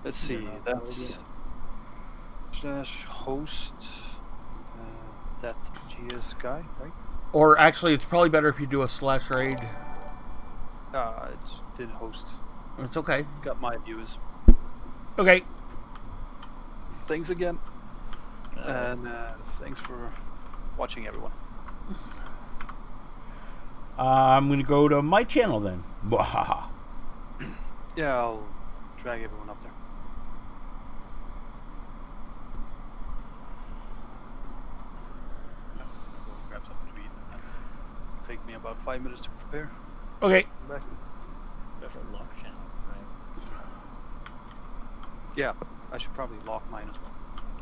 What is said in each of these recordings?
Let's see. That's /host that GS guy, right? Or actually, it's probably better if you do a /raid. It did host. It's okay. Got my views. Okay. Thanks again, and thanks for watching, everyone. I'm going to go to my channel then. Yeah, I'll drag everyone up there. Go grab something to eat. It'll take me about 5 minutes to prepare. Okay. Come back. Special lock channel, right? Yeah, I should probably lock mine as well.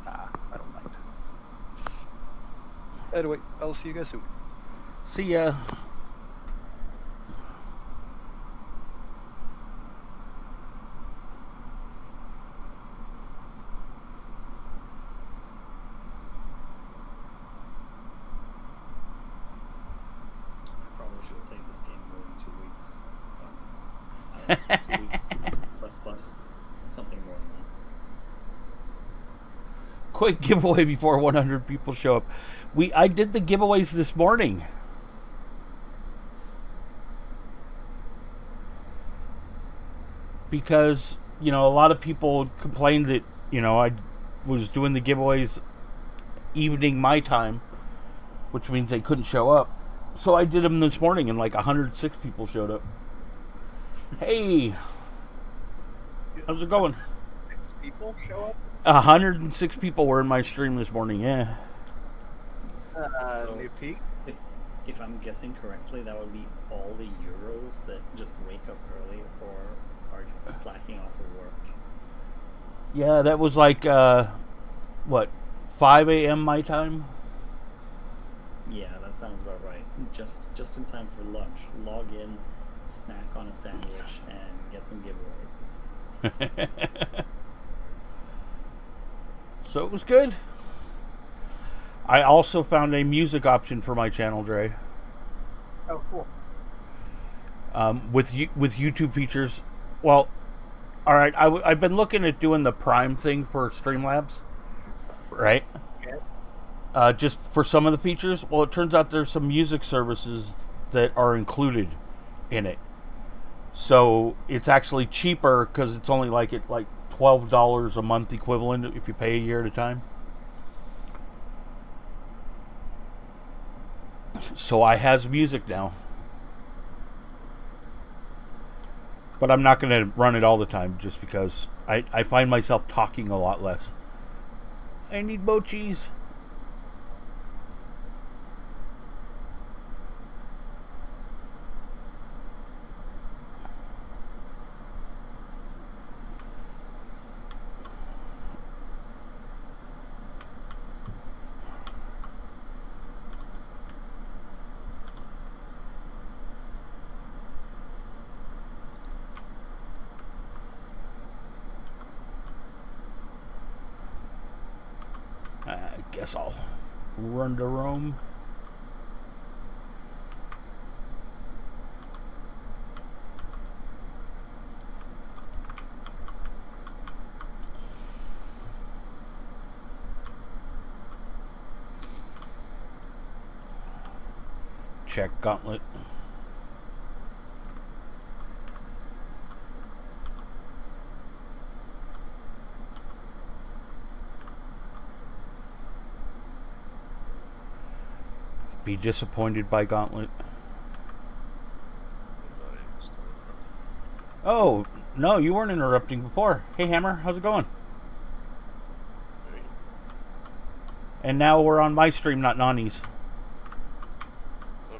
I don't mind. Anyway, I'll see you guys soon. See ya. Probably should have played this game more than 2 weeks. 2 weeks plus something more than that. Quick giveaway before 100 people show up. I did the giveaways this morning. Because, a lot of people complained that, I was doing the giveaways evening my time, which means they couldn't show up. So I did them this morning, and like 106 people showed up. Hey, how's it going? 6 people show up? 106 people were in my stream this morning, yeah. New peak? If I'm guessing correctly, that would be all the Euros that just wake up early or are slacking off of work. Yeah, that was like, 5 a.m. my time? Yeah, that sounds about right. Just in time for lunch. Log in, snack on a sandwich, and get some giveaways. So it was good. I also found a music option for my channel, Dre. Oh, cool. With YouTube features. Well, all right. I've been looking at doing the Prime thing for Streamlabs, right? Okay. Just for some of the features. Well, it turns out there's some music services that are included in it. So it's actually cheaper because it's only like $12 a month equivalent if you pay a year at a time. So I has music now. But I'm not going to run it all the time just because I find myself talking a lot less. I need mochis. I guess I'll run to Rome. Check gauntlet. Be disappointed by gauntlet. Oh, no, you weren't interrupting before. Hey, Hammer, how's it going? And now we're on my stream, not Nani's.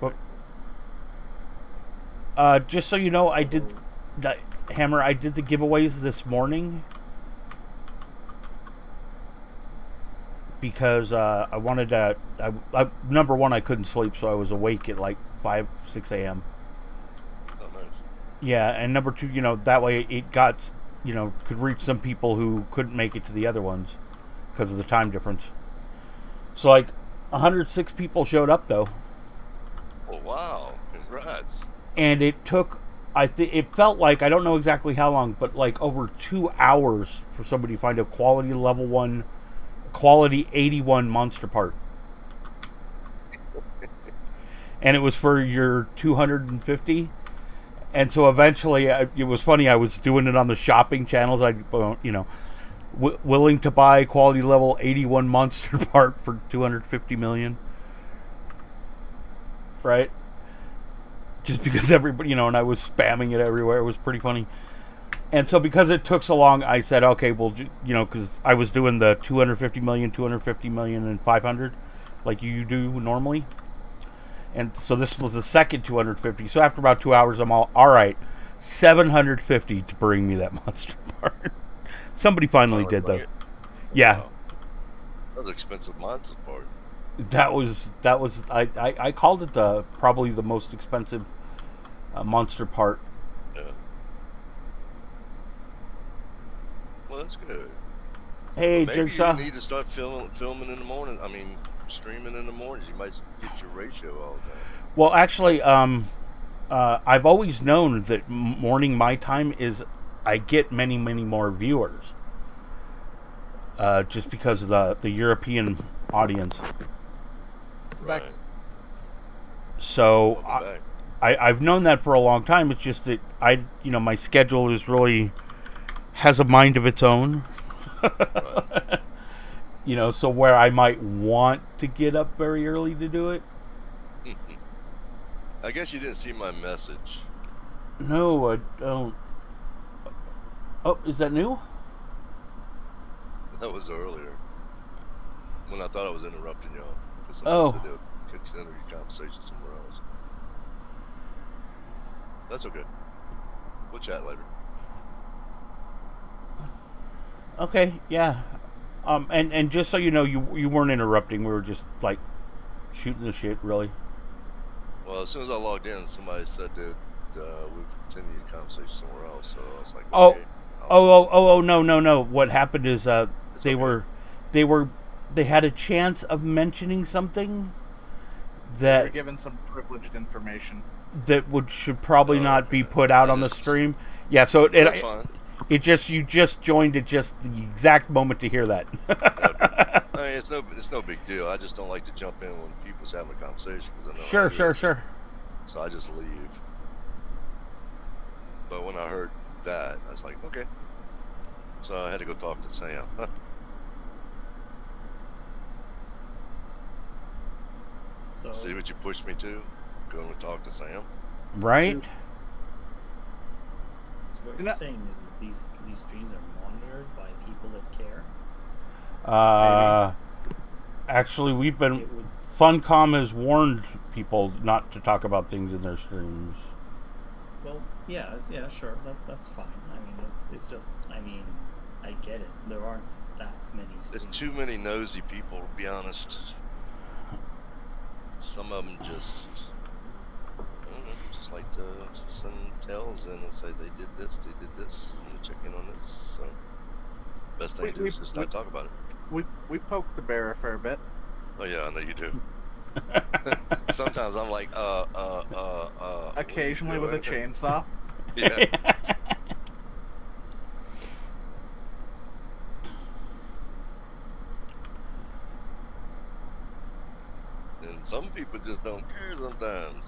Okay. Just so you know, I did... Hammer, I did the giveaways this morning. Because I wanted to... number one, I couldn't sleep, so I was awake at like 5, 6 a.m. Oh, nice. Yeah, and number two, that way it got, could reach some people who couldn't make it to the other ones because of the time difference. So, 106 people showed up, though. Oh, wow. Congrats. And it took it felt like, I don't know exactly how long, but like over 2 hours for somebody to find a quality level 1, quality 81 monster part. And it was for your 250. And so eventually, it was funny, I was doing it on the shopping channels. Willing to buy quality level 81 monster part for 250 million. Right? Just because everybody, and I was spamming it everywhere. It was pretty funny. And so because it took so long, I said, okay, well, because I was doing the 250 million, 250 million, and 500, like you do normally. And so this was the second 250. So after about 2 hours, I'm all right, 750 to bring me that monster part. Somebody finally did, though. Yeah. Wow. That was expensive monster part. That was I called it probably the most expensive monster part. Yeah. Well, that's good. Hey, Maybe Jigsaw. you need to start filming in the morning. I mean, streaming in the mornings. You might get your ratio all done. Well, actually, I've always known that morning my time is I get many more viewers. Just because of the European audience. Right. So Welcome back. I've known that for a long time. It's just that my schedule is really has a mind of its own. Right. So where I might want to get up very early to do it. I guess you didn't see my message. No, I don't. Oh, is that new? That was earlier. When I thought I was interrupting y'all. Because Oh. somebody said they'll continue your conversation somewhere else. That's okay. We'll chat later. Okay, yeah. And just so you know, you weren't interrupting. We were just like shooting the shit, really. Well, as soon as I logged in, somebody said that we'll continue the conversation somewhere else. So I was like, Oh. okay. Oh, no. What happened is It's they okay. they had a chance of mentioning something They're that given some privileged information. should probably Oh, not be okay. put out That on the is- stream. Yeah, so That's fine. you just joined at just the exact moment to hear that. Okay. I mean, it's no big deal. I just don't like to jump in when people's having a conversation because I know how it is. Sure. So I just leave. But when I heard that, I was like, okay. So I had to go talk to Sam. So See what you pushed me to? Going to talk to Sam. Right? So what You you're know- saying is that these streams are monitored by people that care. Actually, we've been It would, Funcom has warned people not to talk about things in their streams. well, yeah, sure, that's fine. I mean, it's just, I mean, I get it. There aren't that many There's streams. too many nosy people, to be honest. Some of them just, I don't know, just like to send tells in and say they did this, and check in on this. So best thing to do is just not talk about it. We poked the bear a fair bit. Oh yeah, I know you do. Sometimes I'm like, Occasionally with a what are you chainsaw. doing? Yeah. And some people just don't care sometimes.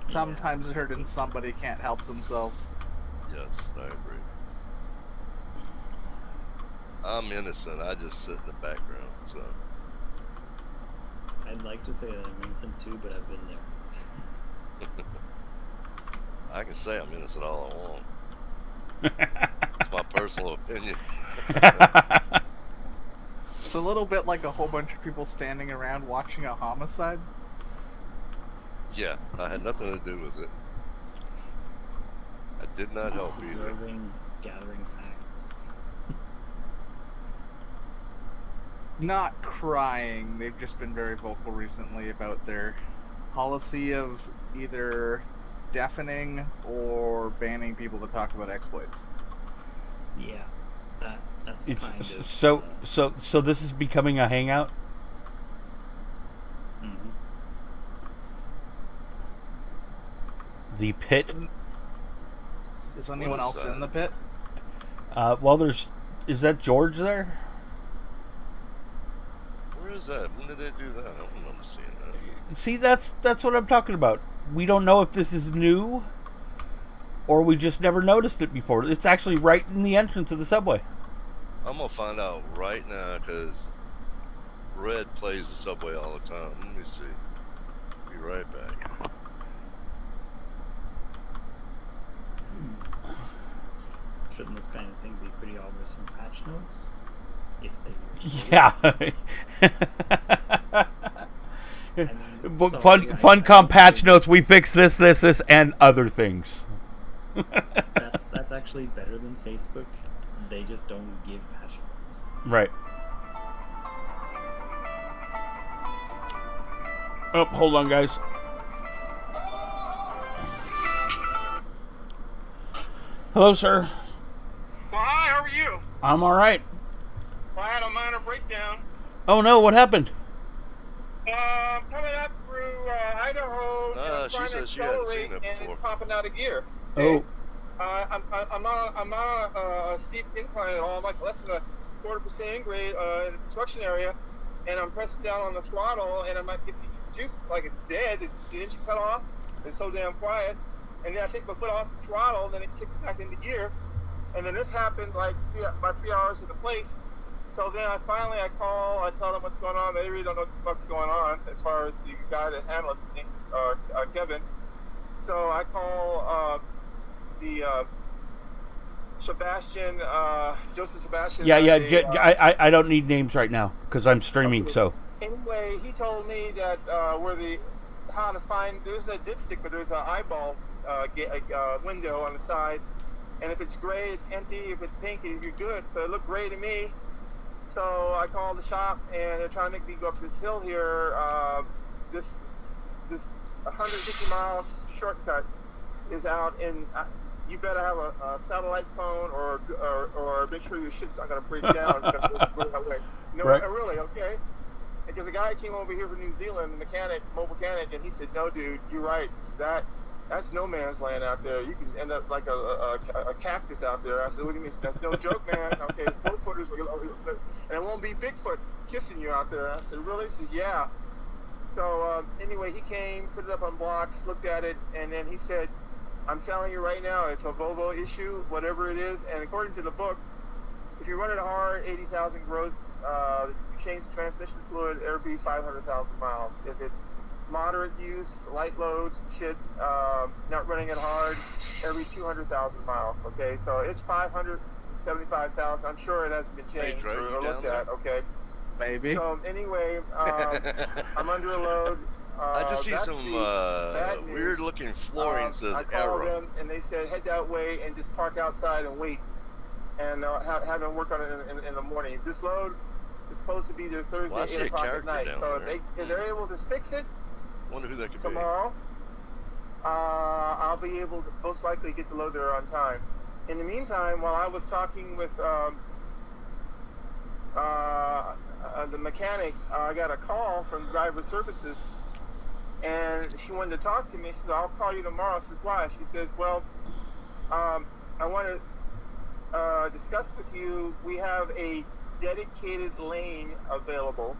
Sometimes hurting somebody can't help themselves. Yes, I agree. I'm innocent. I just sit in the background. So I'd like to say that I'm innocent too, but I've been there. I can say I'm innocent all I want. It's my personal opinion. It's a little bit like a whole bunch of people standing around watching a homicide. Yeah, I had nothing to do with it. I did not help either. Gathering facts. Not crying. They've just been very vocal recently about their policy of either deafening or banning people to talk about exploits. Yeah, that's kind of. So this is becoming a hangout. Mhm. The pit. Is anyone is else that? in the pit? Well, is that George there? Where is that? When did they do that? I don't remember seeing that. See, that's what I'm talking about. We don't know if this is new, or we just never noticed it before. It's actually right in the entrance of the subway. I'm gonna find out right now because Red plays the subway all the time. Let me see. Be right back. Shouldn't this kind of thing be pretty obvious from patch notes? If they use Yeah. I mean, so, fun, yeah, Funcom patch think notes. We fixed this, and other things. that's actually better than Facebook. They just don't give patch notes. Right. Oh, hold on, guys. Hello, sir. Well, hi, how are you? I'm all right. Well, I had a minor breakdown. Oh no, what happened? Coming up through Idaho, She trying to said she hadn't accelerate, seen it and before. it's popping out of gear. Oh, I'm on a steep incline at all. I'm like less than a 0.25% grade in the construction area, and I'm pressing down on the throttle, and I might get the juice like it's dead. The engine cut off. It's so damn quiet. And then I take my foot off the throttle, and then it kicks back into gear. And then this happened like about 3 hours in the place. So then I call, I tell them what's going on. They really don't know what the fuck's going on as far as the guy that handles his name is Kevin. So I call the Sebastian, Joseph Sebastian. yeah. I don't need names right now because I'm streaming. Okay. So Anyway, he told me that how to find, there's a dipstick, but there's an eyeball window on the side. And if it's gray, it's empty. If it's pink, you're good. So it looked gray to me. So I called the shop, and they're trying to make me go up this hill here. This 150-mile shortcut is out in. You better have a satellite phone, or make sure your shit's not gonna break down. No, right. Really, okay. Because a guy came over here from New Zealand, mobile mechanic, and he said, "No, dude, you're right. That's no man's land out there. You can end up like a cactus out there." I said, "What do you mean? That's no joke, man. Okay, 4-footers, and it won't be Bigfoot kissing you out there." I said, "Really?" He says, "Yeah." So anyway, he came, put it up on blocks, looked at it, and then he said, "I'm telling you right now, it's a Volvo issue, whatever it is. And according to the book, if you run it hard, 80,000 gross, you change the transmission fluid, it'll be 500,000 miles. If it's moderate use, light loads, shit, not running it hard, every 200,000 miles. Okay, so it's 575,000. I'm sure it hasn't been changed or looked at. Okay, Maybe. So anyway, I'm under a load. I just see some weird-looking flooring says I called Arrow. them, and they said head that way and just park outside and wait, and have them work on it in the morning. This load is supposed to be there Thursday 8 o'clock at night. So if they're able to fix it, wonder who that could tomorrow, I'll be able to most likely get the load there on time. In the meantime, while I was talking with the mechanic, I got a call from driver services, and she wanted to talk to me. She said, "I'll call you tomorrow." I says, "Why?" She says, "Well, I want to discuss with you. We have a dedicated lane available.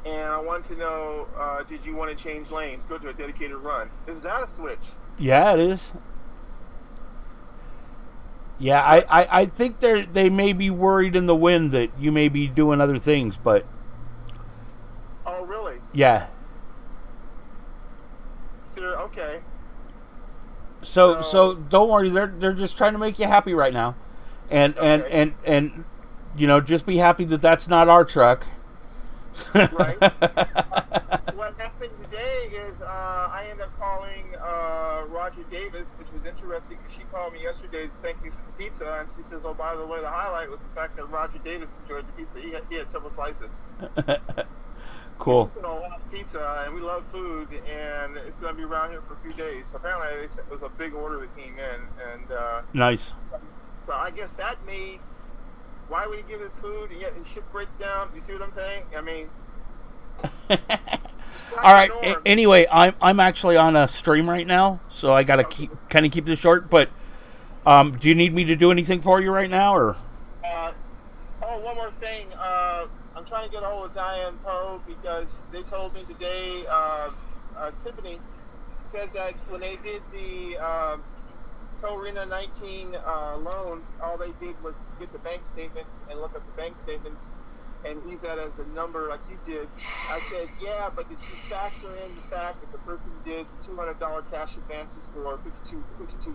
And I want to know, did you want to change lanes, go to a dedicated run? Is that a switch?" yeah, it is. Yeah, I think they may be worried in the wind that you may be doing other things, but Oh, really? yeah. Sir, okay. So don't worry. They're just trying to make you happy right now, and Okay. and just be happy that that's not our truck. Right. What happened today is I ended up calling Roger Davis, which was interesting because she called me yesterday to thank me for the pizza, and she says, "Oh, by the way, the highlight was the fact that Roger Davis enjoyed the pizza. He had several slices." Cool. We love pizza, and we love food, and it's going to be around here for a few days. So apparently, it was a big order that came in, and Nice. so I guess that made. Why would he give us food and yet his ship breaks down? You see what I'm saying? I mean, It's not All the right. norm. Anyway, I'm actually on a stream right now, so I gotta keep this short. But do you need me to do anything for you right now, or? One more thing. I'm trying to get a hold of Diane Poe because they told me today. Tiffany says that when they did the Co-Rena 19 loans, all they did was get the bank statements and look at the bank statements and use that as the number like you did. I said, yeah, but did you factor in the fact that the person did $200 cash advances for 52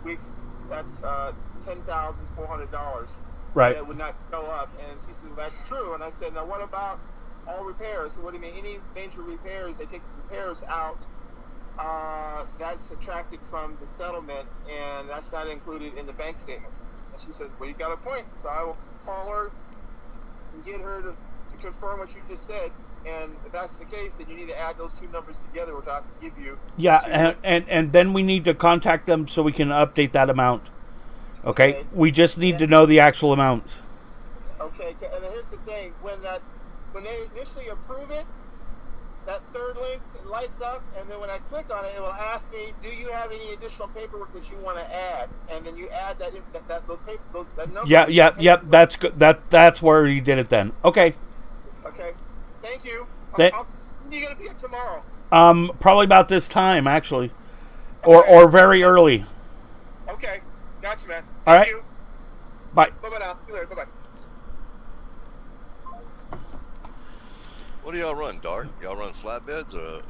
weeks? That's $10,400. Right. That would not go up. And she said, that's true. And I said, now what about all repairs? So what do you mean? Any major repairs, they take the repairs out. That's subtracted from the settlement, and that's not included in the bank statements. And she says, well, you got a point. So I will call her and get her to confirm what you just said. And if that's the case, then you need to add those two numbers together, which I can give you. Yeah, and then we need to contact them so we can update that amount. Okay? We just need to know the actual amounts. Okay, and here's the thing. When they initially approve it, that third link it lights up, and then when I click on it, it will ask me, "Do you have any additional paperwork that you want to add?" And then you add that number. Yeah. That's good. That's where you did it then. Okay. Okay. Thank you. You're gonna be here tomorrow. Probably about this time actually, or very early. Okay. Gotcha, man. All right. You. Bye. Bye now. See you later. Bye. What do y'all run, Dark? Y'all run flatbeds or?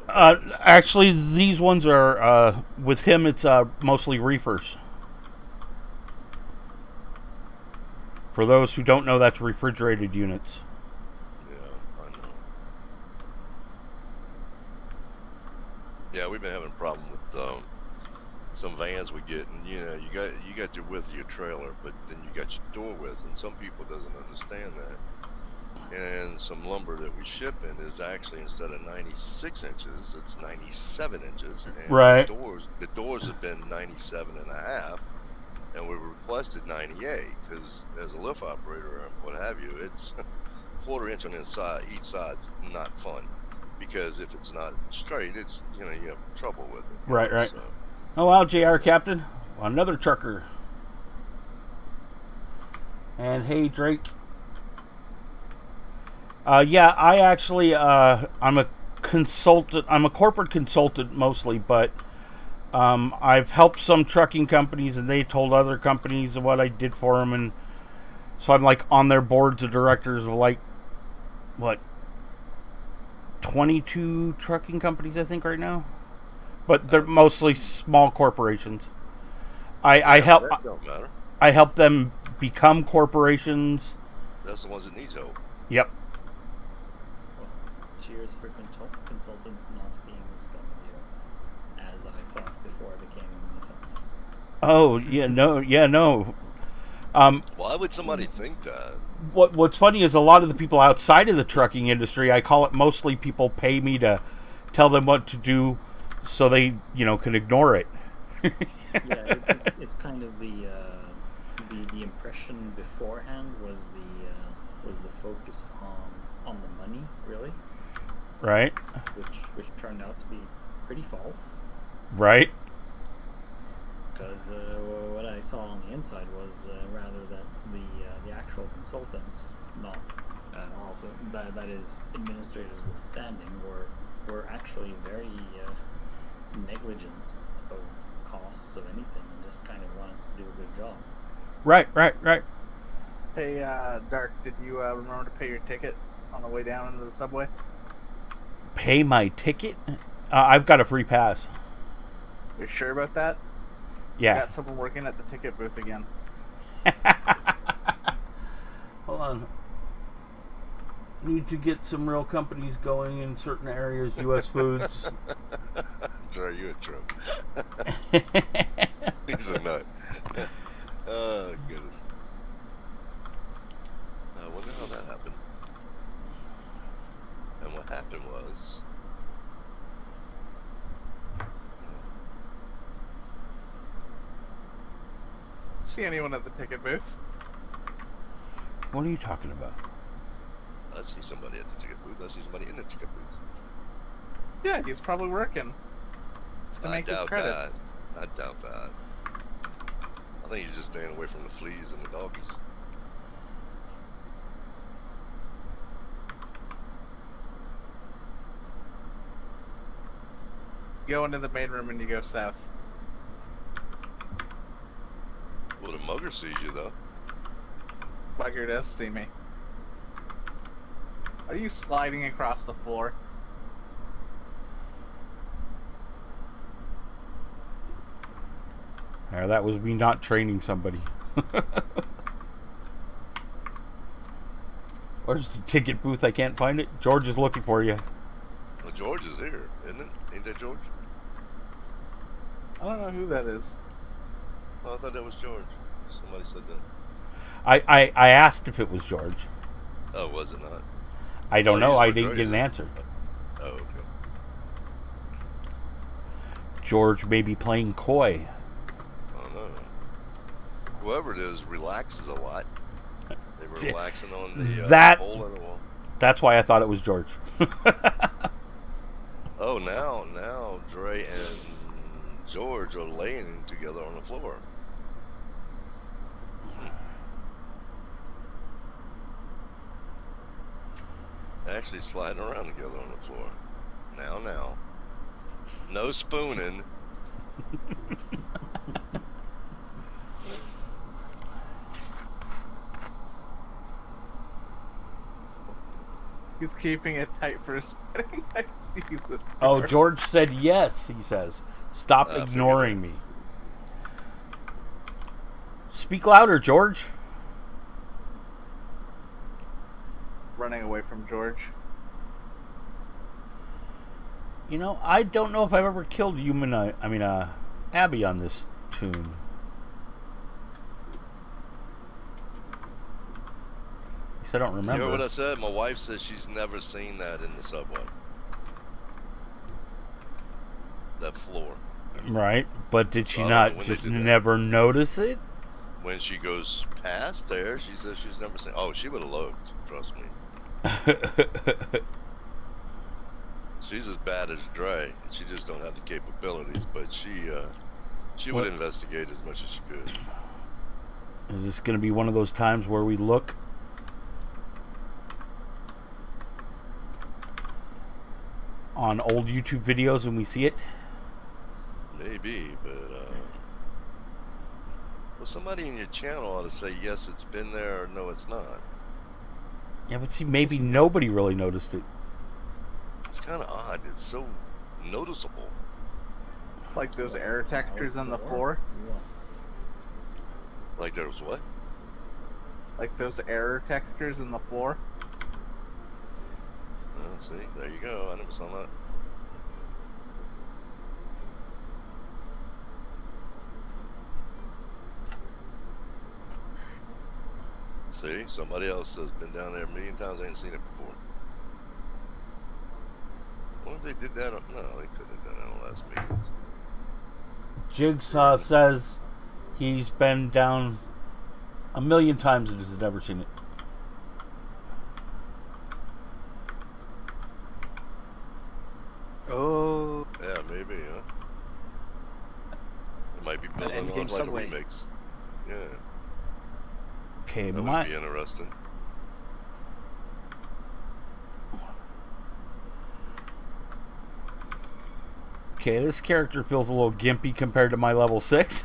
Actually, these ones are with him. It's mostly reefers. For those who don't know, that's refrigerated units. Yeah, I know. Yeah, we've been having a problem with some vans we get, and you got your width of your trailer, but then you got your door width, and some people doesn't understand that. And some lumber that we ship in is actually, instead of 96 inches, it's 97 inches. And right. The doors have been 97 and a half, and we requested 98 because as a lift operator and what have you, it's quarter inch on each side's not fun, because if it's not straight, it's you have trouble with it. Right. So. Oh wow, JR Captain, another trucker. And hey Drake. Yeah, I actually, I'm a consultant. I'm a corporate consultant mostly, but I've helped some trucking companies, and they told other companies what I did for them, and so I'm like on their boards of directors of like, 22 trucking companies I think right now, but they're mostly small corporations. I help them become corporations. That's the ones that need help. Yep. Cheers for consultants not being the scum of the earth, as I thought before I became myself. Oh no. Why would somebody think that? What's funny is a lot of the people outside of the trucking industry, I call it mostly people pay me to tell them what to do, so they can ignore it. Yeah, it's kind of the impression beforehand was the focus on the money, really. Right. Which turned out to be pretty false. Right. Because what I saw on the inside was rather that the actual consultants, not also that is administrators withstanding, were actually very negligent of costs of anything, and just kind of wanted to do a good job. Right. Hey, Dark, did you remember to pay your ticket on the way down into the subway? Pay my ticket? I've got a free pass. You're sure about that? Yeah. I got someone working at the ticket booth again. Hold on. Need to get some real companies going in certain areas. U.S. Foods. Try you a Trump. He's a nut. Oh, goodness. I wonder how that happened. And what happened was... See anyone at the ticket booth? What are you talking about? I see somebody at the ticket booth. I see somebody in the ticket booth. Yeah, he's probably working. It's to I make his doubt credits. that. I doubt that. I think he's just staying away from the fleas and the doggies. You go into the main room and you go south. Well, the mugger sees you, though. Bugger does see me. Are you sliding across the floor? That was me not training somebody. Where's the ticket booth? I can't find it. George is looking for you. Well, George is here, isn't it? Ain't that George? I don't know who that is. Oh, I thought that was George. Somebody said that. I asked if it was George. Oh, was it not? I don't know. he's I with didn't Dre, get an isn't he? answer. Oh, okay. George may be playing coy. I don't know. Whoever it is relaxes a lot. They were relaxing on the That- hole in the wall. That's why I thought it was George. Oh, now Dre and George are laying together on the floor. Actually sliding around together on the floor. Now. No spooning. He's keeping it tight for a setting. Jesus. Oh, George said yes, he says. Stop ignoring me. Speak louder, George. Running away from George. You know, I don't know if I've ever killed Abby on this tune. At least I don't You remember. hear what I said? My wife says she's never seen that in the subway. That floor. Right, but did she Well, I don't know not when they just did that. never notice it? When she goes past there, she says she's never seen. Oh, she would have looked. Trust me. She's as bad as Dre. She just don't have the capabilities, but she would What? investigate as much as she could. Is this going to be one of those times where we look on old YouTube videos and we see it? Maybe, but well, somebody in your channel ought to say yes, it's been there, or no, it's not. Yeah, but see, maybe nobody really noticed it. It's kind of odd. It's so noticeable. Like those error textures on the floor. Like there was what? Like those error textures in the floor. See, there you go. I never saw that. See, somebody else has been down there a million times. I ain't seen it before. I wonder if they did that. No, they couldn't have done that on the last meetings. Jigsaw says he's been down a million times and has never seen it. Oh. Yeah, maybe, huh? It might be An building Endgame on like Subway. a remix. Yeah, Okay, that would be interesting. Okay, this character feels a little gimpy compared to my level 6.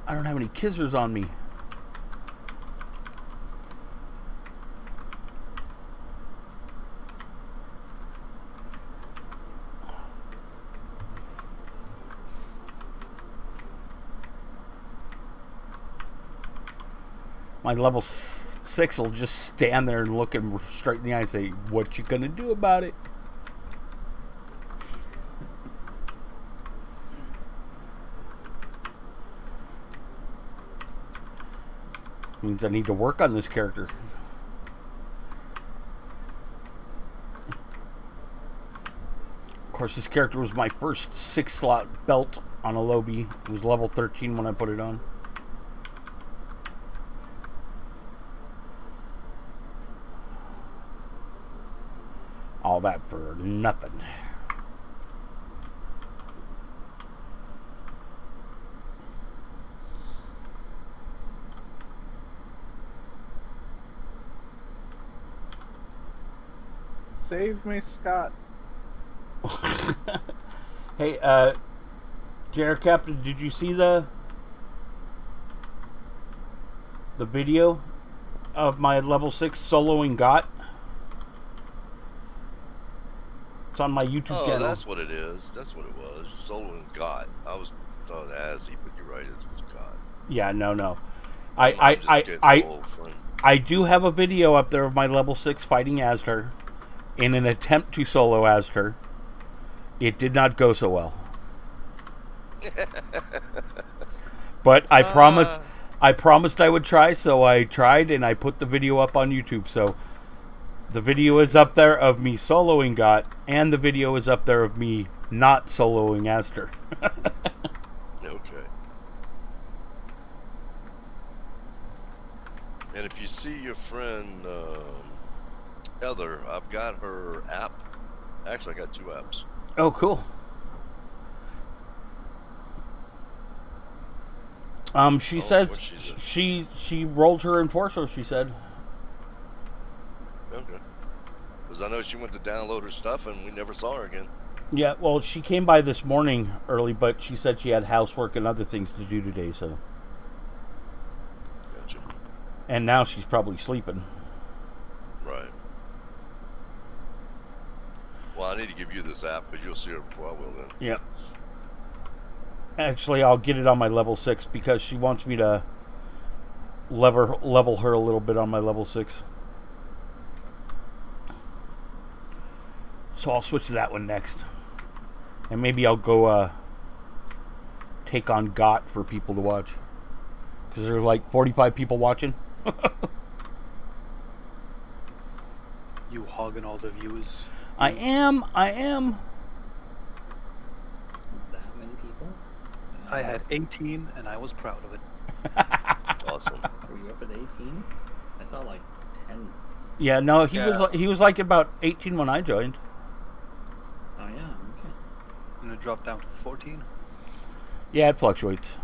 I don't have any kissers on me. My level 6 will just stand there and look him straight in the eye and say, "What you gonna do about it?" Means I need to work on this character. Of course, this character was my first 6-slot belt on a Lobby. It was level 13 when I put it on. all that for nothing. Save me, Scott. Hey, JR Captain, did you see the video of my level 6 soloing GOT? It's on my YouTube Oh, channel. that's what it is. That's what it was. Solo and God. I was thought Azzy, but you're right. It was God. Yeah, no. My mind's just getting old, friend. I do have a video up there of my level 6 fighting Astor in an attempt to solo Astor. It did not go so well. But I promised I would try, so I tried, and I put the video up on YouTube. So the video is up there of me soloing GOT, and the video is up there of me not soloing Astor. Okay. And if you see your friend Heather, I've got her app. Actually, I got 2 apps. Oh, cool. She says what'd she say? she rolled her Enforcer, she said. Okay. Because I know she went to download her stuff, and we never saw her again. Yeah, well, she came by this morning early, but she said she had housework and other things to do today, so. Gotcha. And now she's probably sleeping. Right. Well, I need to give you this app, but you'll see her before I will then. Yep. Actually, I'll get it on my level 6 because she wants me to level her a little bit on my level 6. So I'll switch to that one next. And maybe I'll go take on GOT for people to watch. Because there's like 45 people watching. You hogging all the views. I am. That many people? I had 18 and I was proud of it. Awesome. Were you up at 18? I saw like 10. Yeah, no, Yeah. he was like about 18 when I joined. Oh yeah, okay. And it dropped down to 14. Yeah, it fluctuates.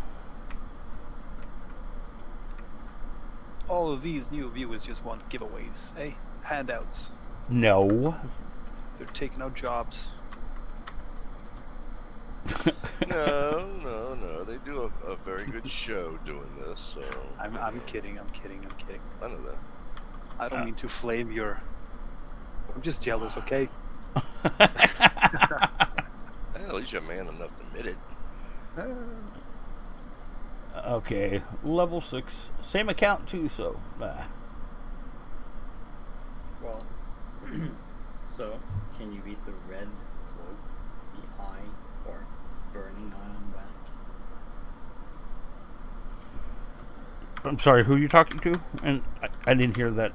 All of these new viewers just want giveaways, eh? Handouts. No. They're taking out jobs. No. They do a very good show doing this. So I'm kidding. I know that. I don't mean to flame your... I'm just jealous, okay? Hey, at least you're man enough to admit it. Okay, level 6. Same account too, so. Well, so can you beat the red cloak, the eye, or burning eye on the back? I'm sorry, who are you talking to? And I didn't hear that.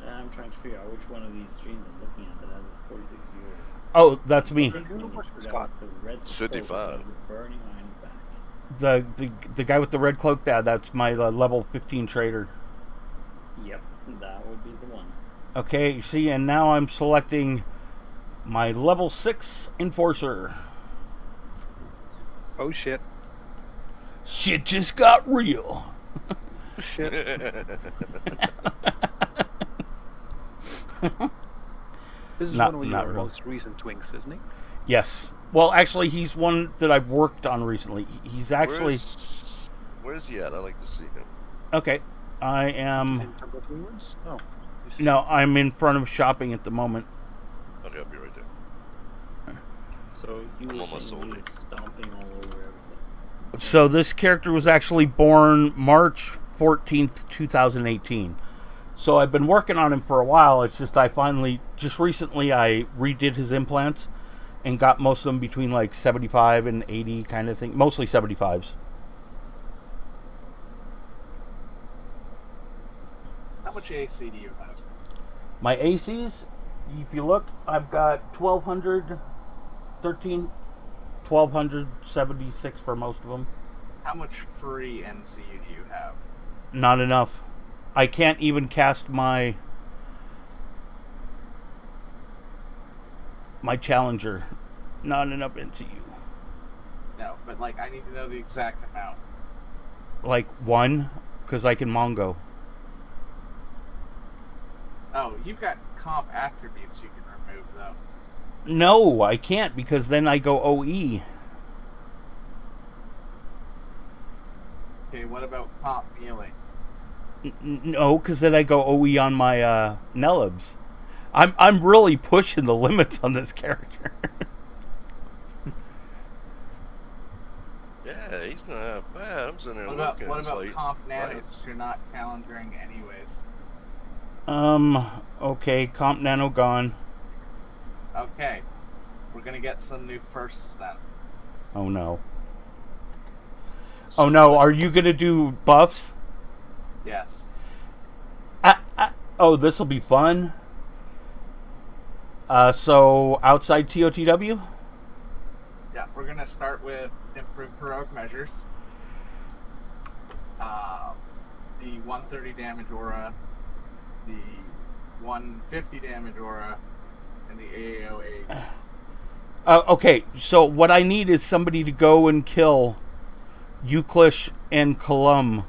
I'm trying to figure out which one of these streams I'm looking at that has 46 viewers. Oh, that's me. When you put Scott. the red It's cloak 55. with the burning eye on his back. The guy with the red cloak, that's my level 15 trader. Yep, that would be the one. Okay, you see, and now I'm selecting my level 6 Enforcer. Oh shit. Shit just got real. Oh shit. This is Not- one of not your really. most recent twinks, isn't he? Yes. Well, actually, he's one that I've worked on recently. He's actually... Where's he at? I'd like to see him. Okay, I am... In Temple Viewers? Oh. No, I'm in front of shopping at the moment. Okay, I'll be right there. So you I'm were almost saying he sold. was stomping all over everything. So this character was actually born March 14th, 2018. So I've been working on him for a while. It's just just recently I redid his implants and got most of them between like 75 and 80 kind of thing. Mostly 75s. How much AC do you have? My ACs, if you look, I've got 1276 for most of them. How much free NCU do you have? Not enough. I can't even cast my my Challenger. Not enough NCU. No, but like I need to know the exact amount. Like 1, because I can Mongo. Oh, you've got comp attributes you can remove though. No, I can't, because then I go OE. Okay, what about comp melee? No, because then I go OE on my Nelibs. I'm really pushing the limits on this character. Yeah, he's not bad. I'm sitting there What looking. about It's what about like, comp nanos nice. if you're not challenging anyways? Okay, Comp Nano gone. Okay. We're gonna get some new firsts then. Oh no. Oh no, are you gonna do buffs? Yes. Oh, this'll be fun. So outside TOTW? Yeah, we're gonna start with improved heroic measures. The 130 damage aura, the 150 damage aura, and the AAO8. Okay, so what I need is somebody to go and kill Euclish and Colum,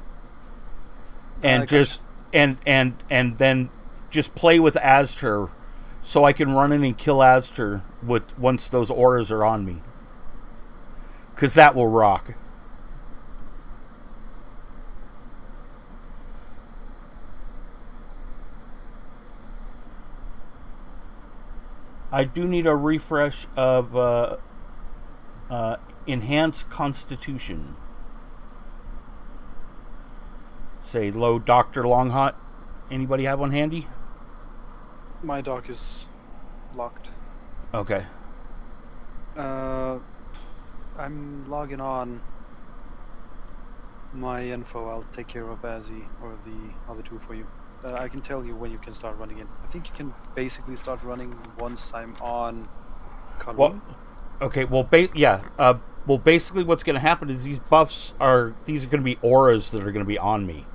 and just and then just play with Azter, so I can run in and kill Azter with once those auras are on me, because that will rock. I do need a refresh of enhanced Constitution. Say low Dr. Longhot. Anybody have one handy? My dock is locked. Okay. I'm logging on my info. I'll take care of Azzy or the other two for you. I can tell you when you can start running it. I think you can basically start running once I'm on Column. Well, okay. Well, well, basically, what's going to happen is these are going to be auras that are going to be on me.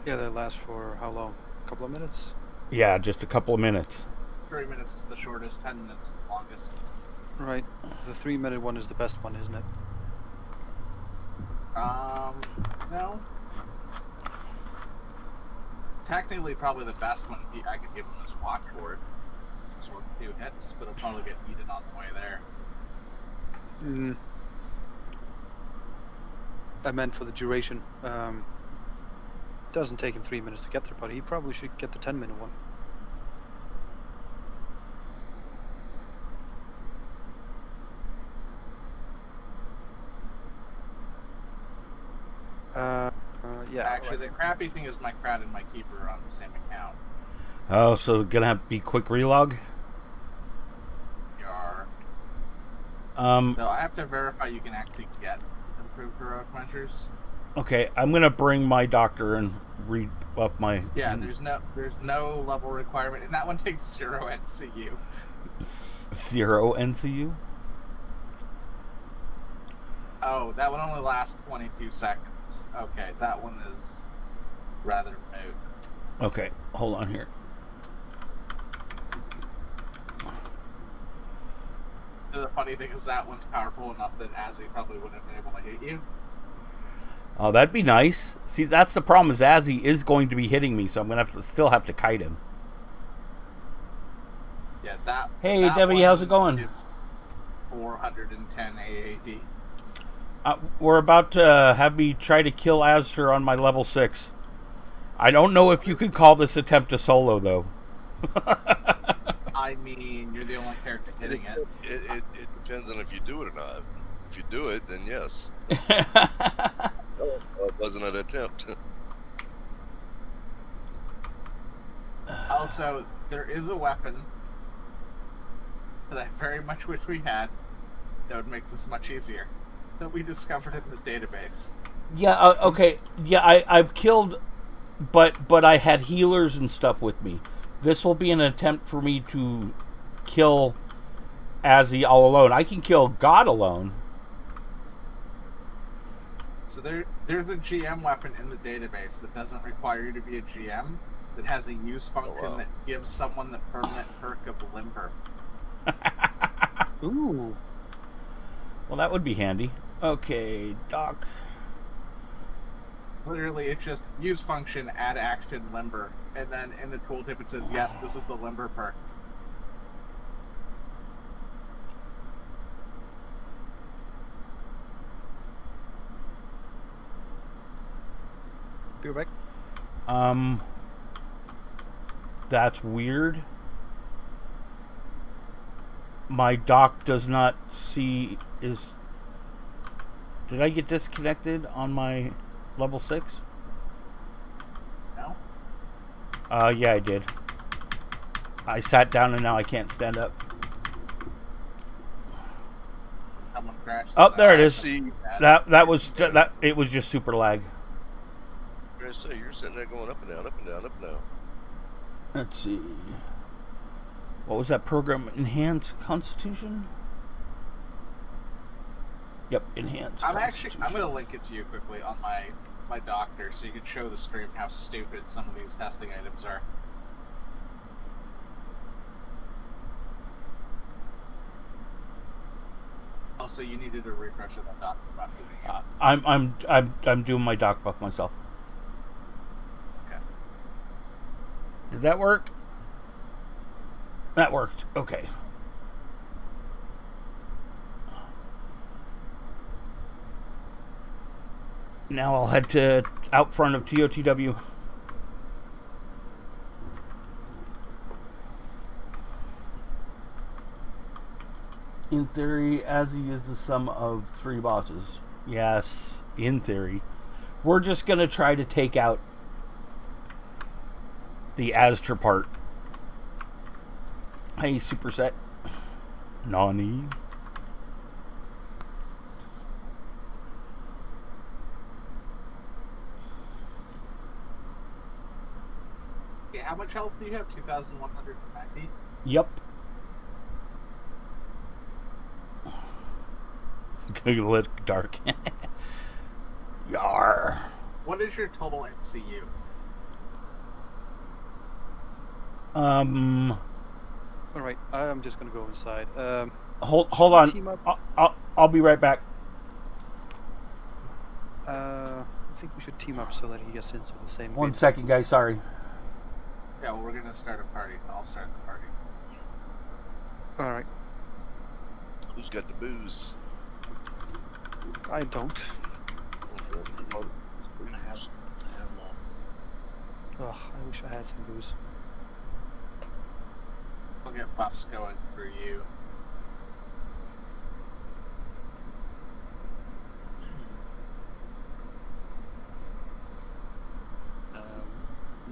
Yeah, they last for how long? A couple of minutes? Yeah, just a couple of minutes. 3 minutes is the shortest, 10 minutes is the longest. Right. The 3-minute one is the best one, isn't it? No. Technically, probably the best one I could give him is Watchword. It's worth 2 hits, but it'll probably get heated on the way there. I meant for the duration. Doesn't take him 3 minutes to get there, but he probably should get the 10-minute one. Yeah. Actually, the crappy thing is my crowd and my keeper are on the same account. Oh, so gonna have to be quick relog. Yar. Um. No, I have to verify you can actually get improved heroic measures. Okay, I'm gonna bring my doctor and read up my. Yeah, there's no level requirement, and that one takes 0 NCU. 0 NCU. Oh, that one only lasts 22 seconds. Okay, that one is rather moot. Okay, hold on here. The funny thing is that one's powerful enough that Azzy probably wouldn't have been able to hit you. Oh, that'd be nice. See, that's the problem. Is Azzy is going to be hitting me, so I'm gonna still have to kite him. Yeah, that. Hey, that Debbie, one how's it going? gives 410 AAD. We're about to have me try to kill Azter on my level 6. I don't know if you could call this attempt a solo, though. I mean, you're the only character hitting it. It depends on if you do it or not. If you do it, then yes. It wasn't an attempt. Also, there is a weapon that I very much wish we had that would make this much easier. That we discovered in the database. Yeah, okay. Yeah, I've killed, but I had healers and stuff with me. This will be an attempt for me to kill Azzy all alone. I can kill God alone. So there's a GM weapon in the database that doesn't require you to be a GM, that has a use function that gives someone the permanent perk of Limber. Ooh. Well, that would be handy. Okay, dock. Literally, it's just use function, add action, limber, and then in the tooltip it says, yes, this is the limber perk. Be right back. That's weird. My dock does not see is. Did I get disconnected on my level 6? No? Yeah, I did. I sat down and now I can't stand up. Someone crashed. Oh, there it I is. see. That was that. It was just super lag. I say you're sitting there going up and down, up and down, up and down. Let's see. What was that program? Enhance Constitution? Yep, Enhance I'm Constitution. going to link it to you quickly on my doctor so you can show the stream how stupid some of these testing items are. Also, you needed a refresh of that doc about doing it. I'm doing my doc buff myself. Okay. Did that work? That worked. Okay. Now I'll head to out front of TOTW. In theory, Azzy is the sum of 3 bosses. Yes, in theory. We're just going to try to take out the Astra part. Hey, Superset. Nani? Okay, how much health do you have? 2,190? Yep. Gonna let it dark. Yar. What is your total NCU? All right, I'm just gonna go inside. Hold on. Team up. I'll be right back. I think we should team up so that he gets into the same. 1 bit. second, guys. Sorry. Yeah, well, we're gonna start a party. I'll start the party. All right. Who's got the booze? I don't. I have lots. Ugh, I wish I had some booze. We'll get buffs going for you.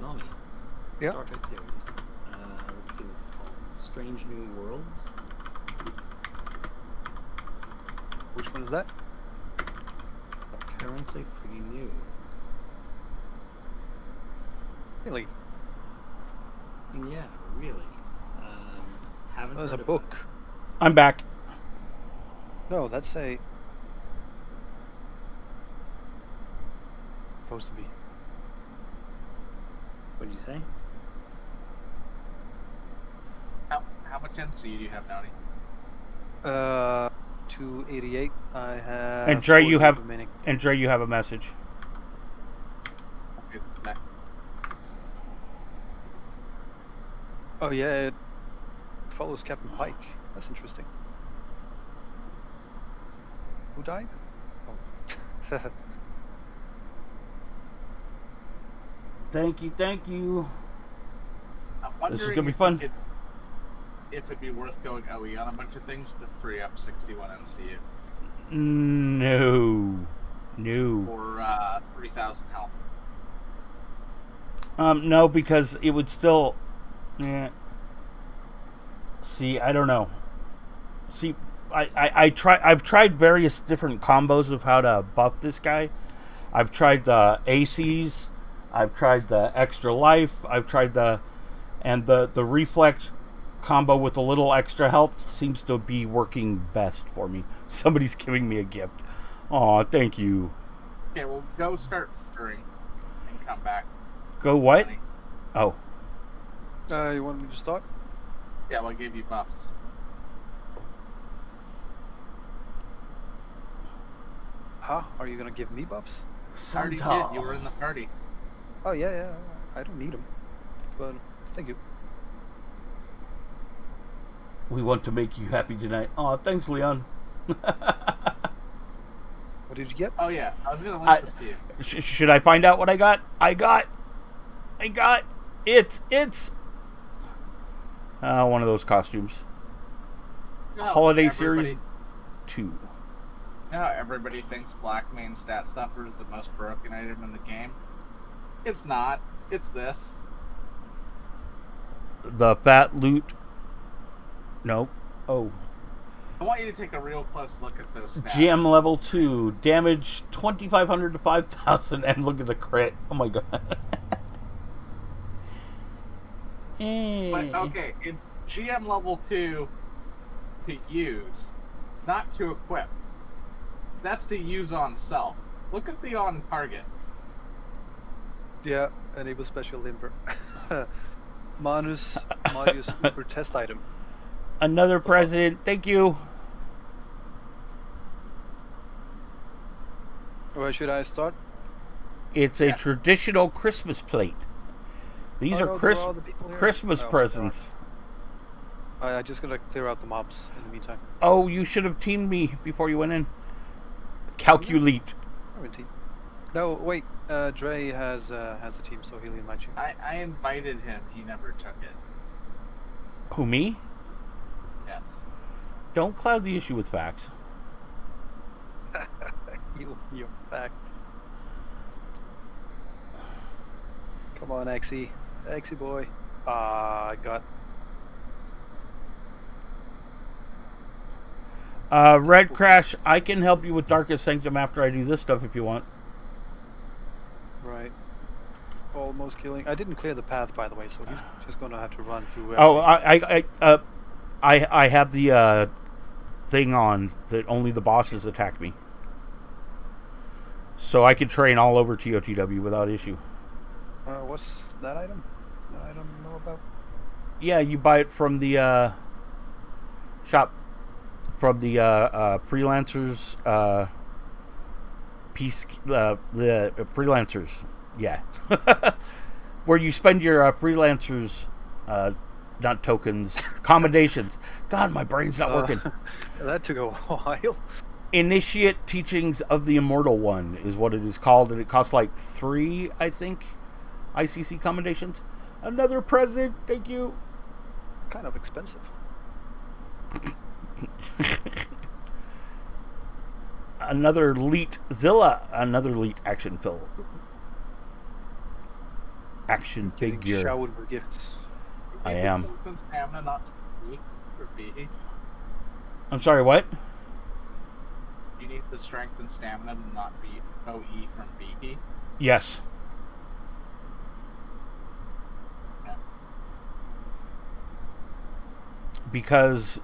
Nami. Yeah. Star Trek series. Let's see what's it called. Strange New Worlds. Which one is that? Apparently pretty new. Really? Yeah, really. Haven't There's heard a of book. I'm back. No, that's a. Supposed to be. it. What did you say? How much NCU do you have, Noni? 288. I have. And Dre, you 40 have. remaining. And Dre, you have a message. Okay, this back. Oh yeah, it follows Captain Pike. That's interesting. Who died? Oh. Thank you. I'm This wondering is gonna be if fun. if it'd be worth going OE on a bunch of things to free up 61 NCU No. or 3,000 health. No, because it would still. Yeah. See, I don't know. See, I've tried various different combos of how to buff this guy. I've tried the ACs. I've tried the extra life. I've tried the reflex combo with a little extra health seems to be working best for me. Somebody's giving me a gift. Aw, thank you. Okay, well, go start stirring and come back. Go what? Honey. Oh, You want me to start? Yeah, well, I gave you buffs. Huh? Are you gonna give me buffs? I already did. You were in the party. Oh yeah. I don't need them, but thank you. We want to make you happy tonight. Oh, thanks, Leon. What did you get? Oh yeah, I was gonna link this to you. Should I find out what I got? I got. It's one of those costumes. No, Holiday everybody- Series 2. Now everybody thinks Black Main Stat Stuffer is the most broken item in the game. It's not. It's this. The fat loot. Nope. Oh. I want you to take a real close look at those stats. GM level 2. Damage 2,500 to 5,000. And look at the crit. Oh my god. But okay, it's GM level 2 to use, not to equip. That's to use on self. Look at the on target. Yeah, enable special limber. Manus Marius Uber test item. Another president. Thank you. Where should I start? It's a traditional Christmas plate. These are no, there are other people here. Christmas Oh, presents. I just gotta clear out the mobs in the meantime. Oh, you should have teamed me before you went in. Calculate. I'm in team. No, wait. Dre has the team, so he'll invite you. I invited him. He never took it. Who, me? Yes. Don't cloud the issue with facts. You're back. Come on, Axie. Axie boy. I got. Red Crash, I can help you with Darkest Sanctum after I do this stuff if you want. Right. Almost killing. I didn't clear the path, by the way, so he's just gonna have to run through. Oh, I have the thing on that only the bosses attack me. So I can train all over TOTW without issue. What's that item? That I don't know about. Yeah, you buy it from the shop, from the freelancers, the freelancers, yeah. Where you spend your freelancers, not tokens, accommodations. God, my brain's not working. That took a while. Initiate Teachings of the Immortal One is what it is called, and it costs like 3, I think, ICC commendations. Another present, thank you. Kind of expensive. Another Leet Zilla, another Leet action fill. Action Getting figure. showered with gifts. I am. Stamina, not B or B. I'm sorry, what? You need the strength and stamina to not be OE from BP. Yes. Yeah. Because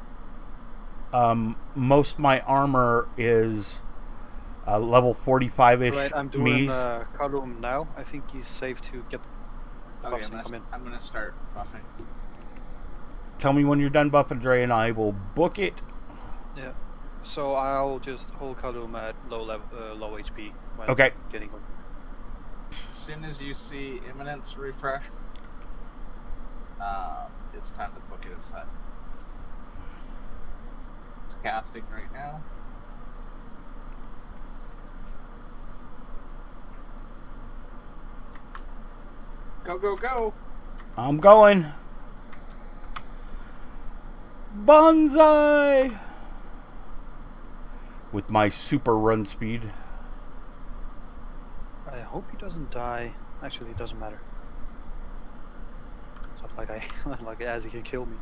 most my armor is level 45-ish. Right, I'm doing Kalum now. I think he's safe to get the Okay, buffs and come in. I'm gonna start buffing. Tell me when you're done buffing, Dre, and I will book it. Yeah. So I'll just hold Kalum at low HP. When Okay. Getting him. As soon as you see Imminence refresh, it's time to book it aside. It's casting right now. Go, go, go! I'm going. Bonsai! With my super run speed. I hope he doesn't die. Actually, it doesn't matter. It's not like like as he can kill me.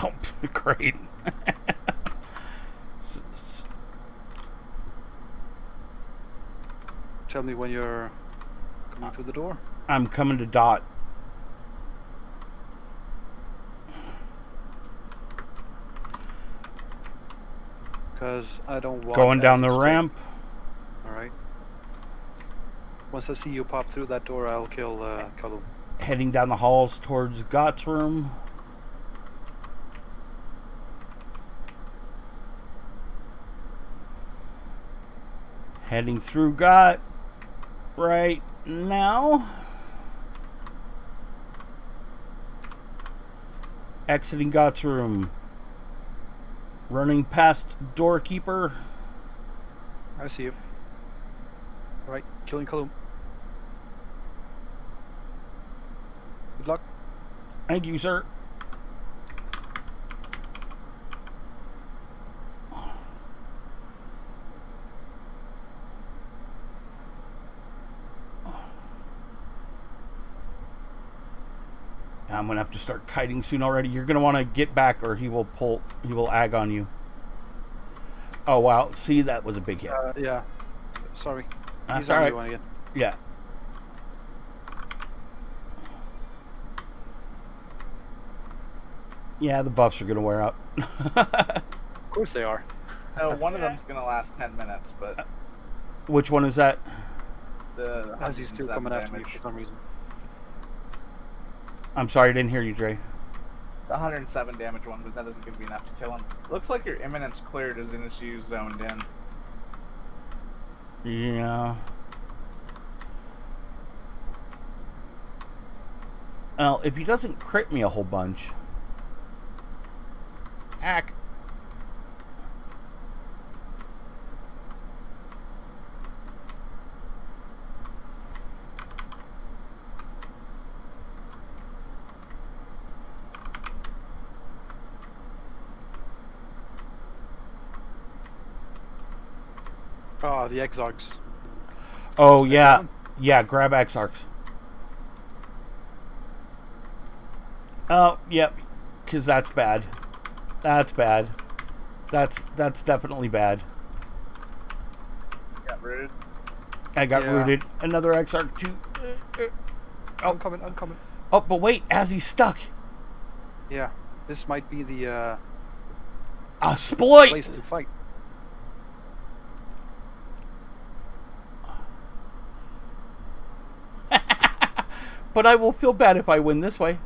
Oh, great. Tell me when you're coming through the door. I'm coming to Dot. Because I don't want. Going down the Azzy to ramp. Once I see you pop through that door, I'll kill Kalum. Heading down the halls towards Gott's room. Heading through Gott right now. Exiting Gott's room. Running past doorkeeper. I see you. Alright, killing Kalum. Good luck. Thank you, sir. I'm gonna have to start kiting soon already. You're gonna want to get back, or he will ag on you. Oh wow! See, that was a big hit. Yeah. Sorry. That's He's on alright. you one again. Yeah. Yeah, the buffs are gonna wear out. Of course they are. No, one of them's gonna last 10 minutes, but Which one is that? the As he's still coming 107 after me damage. for some reason. I'm sorry, I didn't hear you, Dre. The 107 damage one, but that doesn't give me enough to kill him. Looks like your imminence cleared as soon as you zoned in. Yeah. Well, if he doesn't crit me a whole bunch. Ack. Oh, the Exarchs. Oh, Grab yeah. him? Yeah, grab Exarchs. Oh, yep. Because that's bad. That's bad. That's definitely bad. Got rooted. I got Yeah. rooted. Another Exarch too. Oh. I'm coming. Oh, but wait, as he's stuck. Yeah. This might be the Exploit! place to fight. But I will feel bad if I win this way.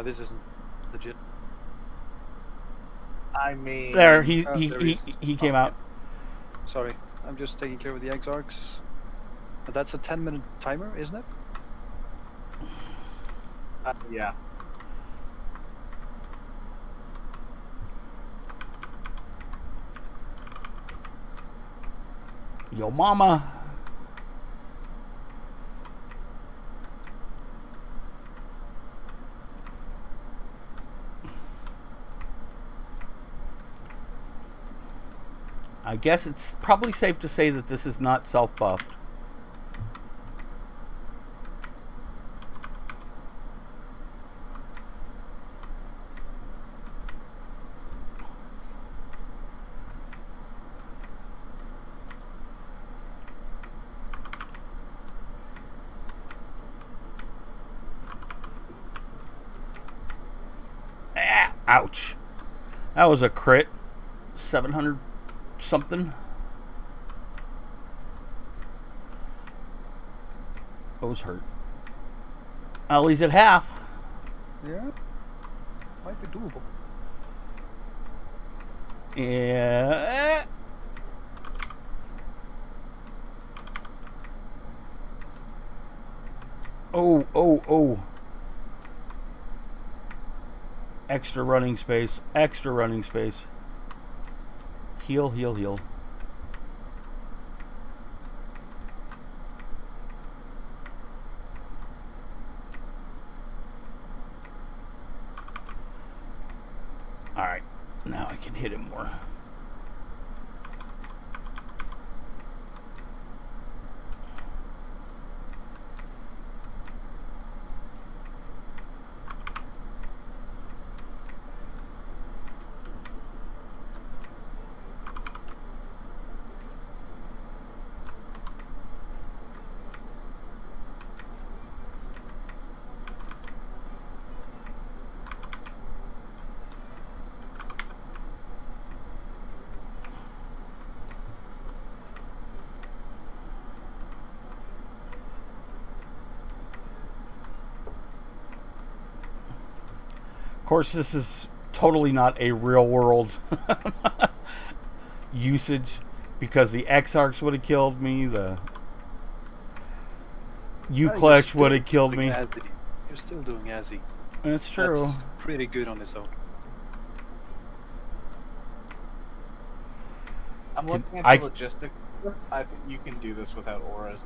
This isn't legit. I mean, There, he there he came Oh, out. Sorry. I'm just taking care of the Exarchs. But that's a 10-minute timer, isn't it? yeah. Yo mama. I guess it's probably safe to say that this is not self-buffed. Ah, ouch. That was a crit. 700 something. That was hurt. Well, he's at half. Yeah. Might be doable. Yeah. Oh. Extra running space. Extra running space. Heal. Alright. Now I can hit him more. course, this is totally not a real world usage because the Exarchs would have killed me. The Uclesh would have killed me. You're still doing Azzy. That's true. That's pretty good on its own. I'm looking at I- the logistics. I think you can do this without auras.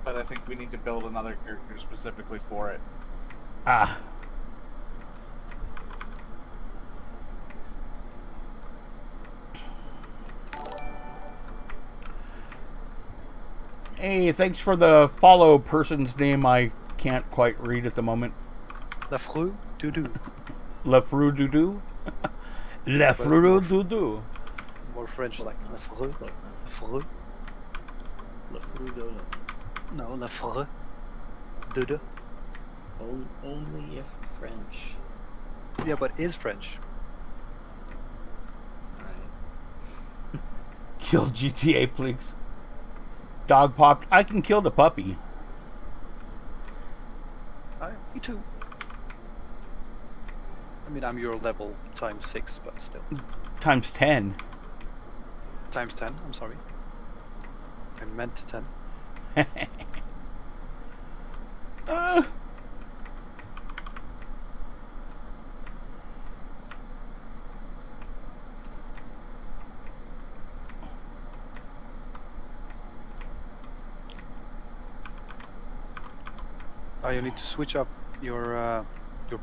But I think we need to build another character specifically for it. Ah. Hey, thanks for the follow person's name I can't quite read at the moment. Lafru Dudu. Lefru Dudu? Lefru Dudu. More French like Lafru. Lafru. Lafrudo. No, Lafru. Dudu. Only if French. Yeah, but is French. Alright. Kill GTA, please. Dog popped. I can kill the puppy. Me too. I mean, I'm your level times 6, but still. Times 10. Times 10, I'm sorry. I meant 10. Oh, you need to switch up your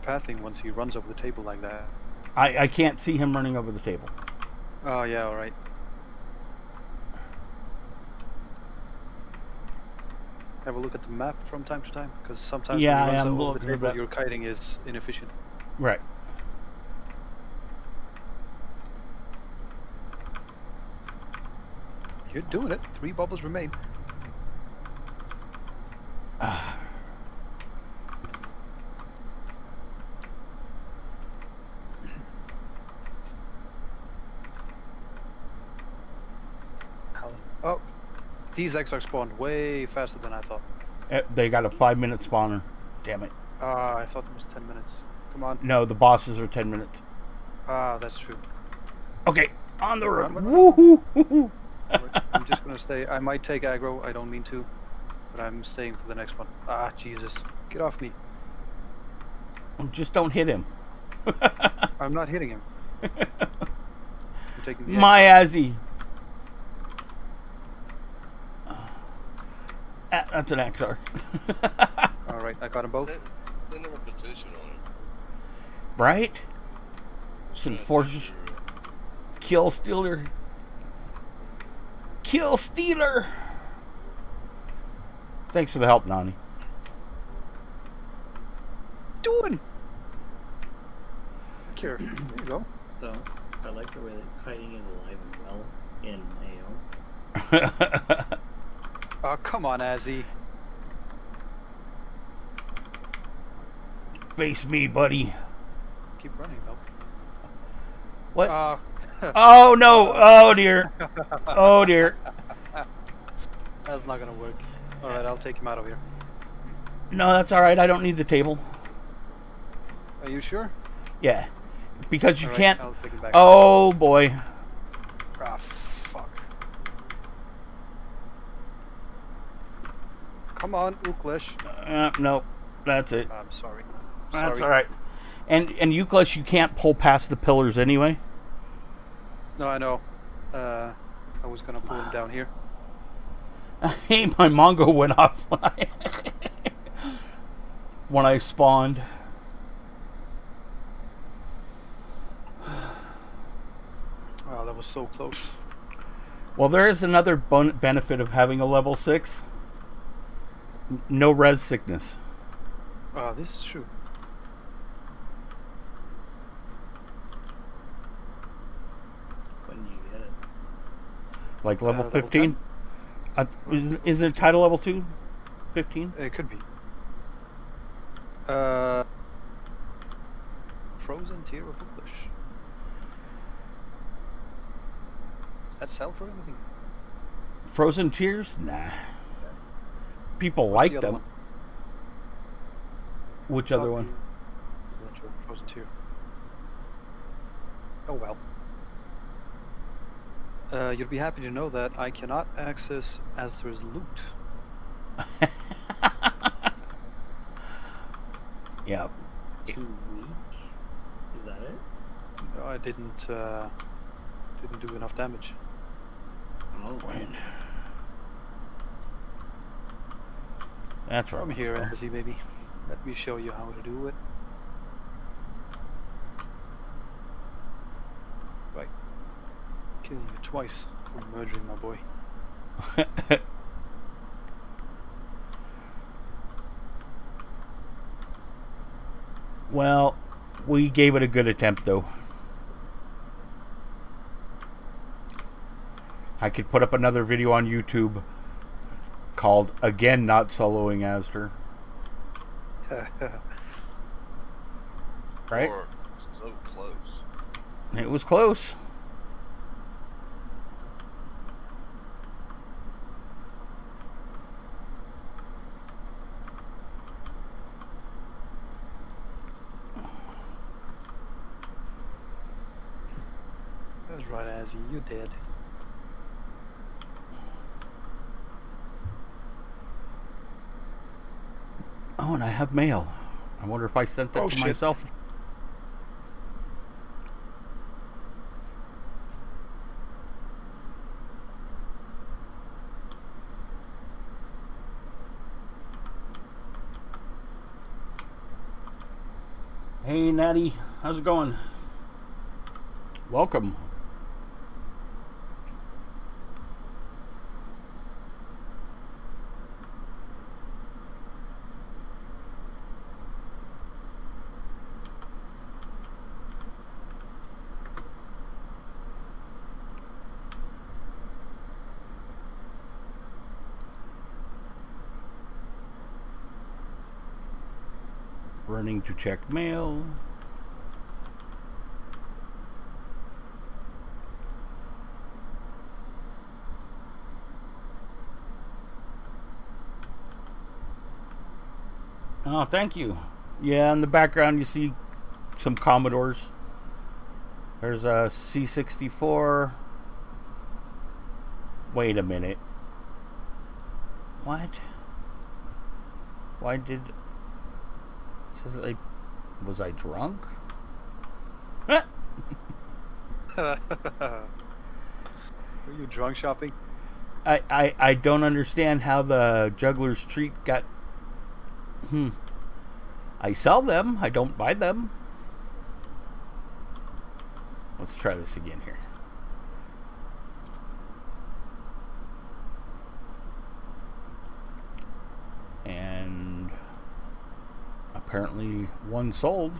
pathing once he runs over the table like that. I can't see him running over the table. Oh yeah, alright. Have a look at the map from time to time, because sometimes Yeah, when I he am runs over looking the at table, that. your kiting is inefficient. Right. You're doing it. 3 bubbles remain. Oh, these Exarchs spawned way faster than I thought. They got a 5-minute spawner. Damn it. Ah, I thought it was 10 minutes. Come on. No, the bosses are 10 minutes. Ah, that's true. Okay, on the road. Run. Woohoo! Woohoo! I'm just gonna stay. I might take aggro. I don't mean to, but I'm staying for the next one. Ah, Jesus! Get off me! Just don't hit him. I'm not hitting him. I'm taking the My Azzy. That's an Exarch. All right, I got them both. Send them a petition on it. Right? Should force kill Stealer. Kill Stealer. Thanks for the help, Nani. Doing. Here, there you go. So, I like the way that kiting is alive and well in AO. Oh, come on, Azzy. Face me, buddy. Keep running though. What? Oh, Oh no! Oh dear! Oh dear! that's not gonna work. All right, I'll take him out of here. No, that's all right. I don't need the table. Are you sure? Yeah, because you All right, can't. I'll take him back. Oh boy! Ah, fuck. Come on, Uclesh. No, that's it. I'm sorry. That's Sorry. all right. And Euclid, you can't pull past the pillars anyway. No, I know. I was gonna pull him down here. Hey, my Mongo went off when I spawned. Wow, that was so close. Well, there is another benefit of having a level 6. No res sickness. Ah, this is true. When you get it. Like level Level 15? Is it title level 2? 15? It could be. Frozen Tear of English. Does that sell for anything? Frozen Tears? Nah. People What's like the other them. one? Which other one? I'm not sure. supposed to. Oh well. You'll be happy to know that I cannot access Astor's loot. Yeah. Too weak? Is that it? No, I didn't do enough damage. Oh, Right. That's right. Come here, Azzy baby. Let me show you how to do it. Right. Killing you twice for murdering my boy. Well, we gave it a good attempt, though. I could put up another video on YouTube called "Again Not Soloing Astor." Right? Or so close. It was close. That's right, Azzy. You dead. Oh, and I have mail. I wonder if I sent that Oh, to shit. myself. Hey, Natty. How's it going? Welcome. Running to check mail. Oh, thank you. Yeah, in the background you see some Commodores. There's a C64. Wait a minute. What? Why did... It says was I drunk? Were you drunk shopping? I don't understand how the Juggler's Treat got... I sell them. I don't buy them. Let's try this again here. And apparently one sold.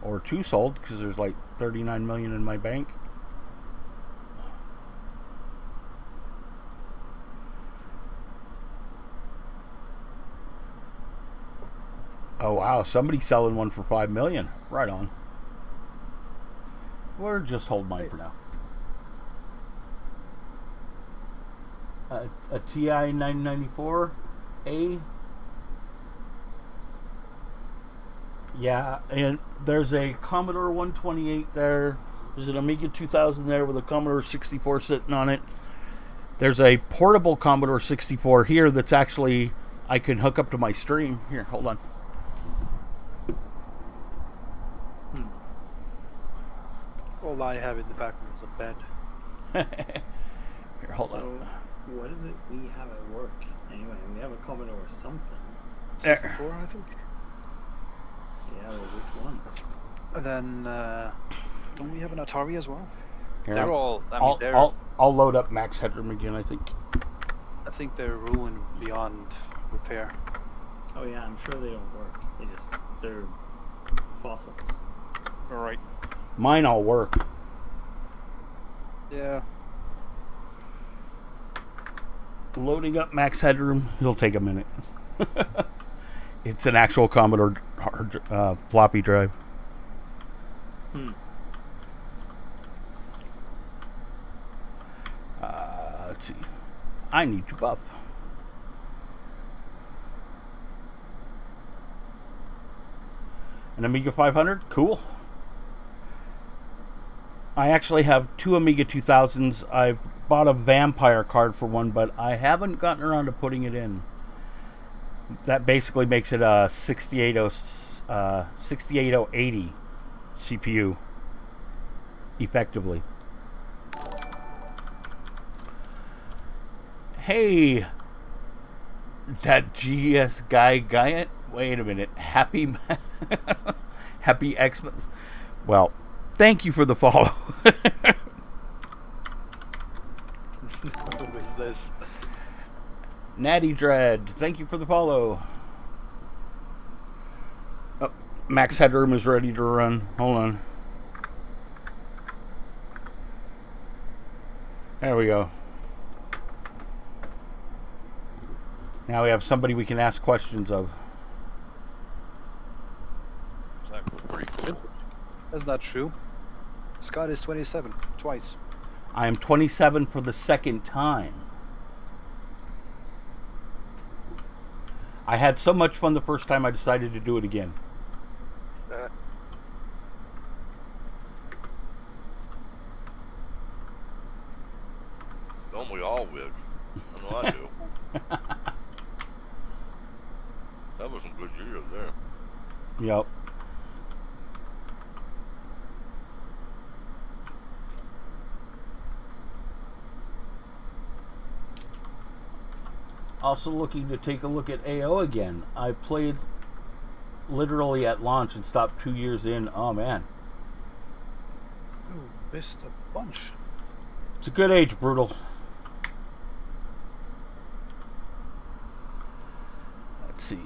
Or two sold, because there's like 39 million in my bank. Oh wow, somebody's selling one for 5 million. Right on. We're just hold mine for now. A TI 994A. Yeah, and there's a Commodore 128 there. There's an Amiga 2000 there with a Commodore 64 sitting on it. There's a portable Commodore 64 here that's actually I can hook up to my stream. Here, hold on. All I have in the background is a bed. Here, hold So, on. what is it we have at work? Anyway, we have a Commodore or something. There. 64, I think. Yeah, well, which one? And then, don't we have an Atari as well? Here, They're all, I mean, I'll load up Max Headroom again, I think. I think they're ruined beyond repair. Oh yeah, I'm sure they don't work. They're fossils. Alright. Mine all work. Yeah. Loading up Max Headroom, it'll take a minute. It's an actual Commodore floppy drive. Let's see. I need to buff. An Amiga 500? Cool. I actually have two Amiga 2000s. I've bought a Vampire card for one, but I haven't gotten around to putting it in. That basically makes it a 68080 CPU, effectively. Hey, that GS guy. Wait a minute. Happy Xmas. Well, thank you for the follow. Who is this? Natty Dread, thank you for the follow. Oh, Max Headroom is ready to run. Hold on. There we go. Now we have somebody we can ask questions of. Exactly. Pretty cool. That's not true. Scott is 27, twice. I am 27 for the second time. I had so much fun the first time I decided to do it again. Don't we all wish? I know I do. That was some good years there. Yep. Also looking to take a look at AO again. I played literally at launch and stopped 2 years in. Oh man. You missed a bunch. It's a good age, Brutal. Let's see.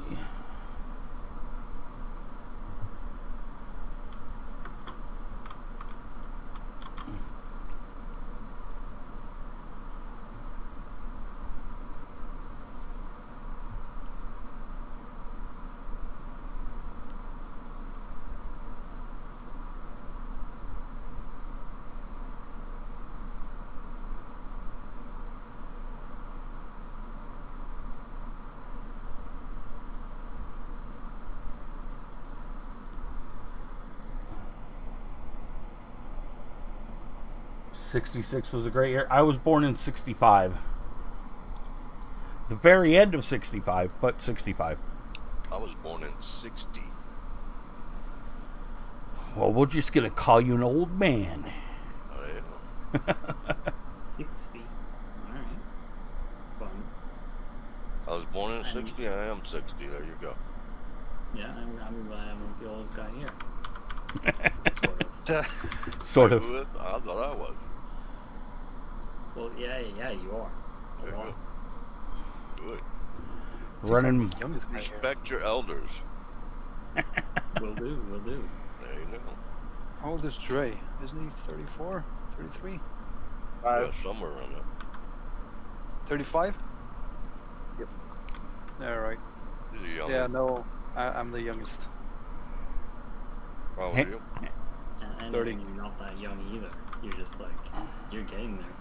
'66 was a great year. I was born in '65. The very end of '65, but '65. I was born in '60. Well, we're just gonna call you an old man. I am. 60. Alright. Fun. I was born in '60. I am 60. There you go. Yeah, I'm the oldest guy here. Sort of. Sort of. I thought I was. Well, yeah, you are. There A you lot. go. Good. Running. Youngest guy here. Respect your elders. Will do. There you go. How old is Dre? Isn't he 34? 33? Yeah, somewhere around there. 35? Yep. Alright. He's a young Yeah, no, I'm the youngest. How old Hey. are you? And 30. you're not that young either. You're just like, you're getting there.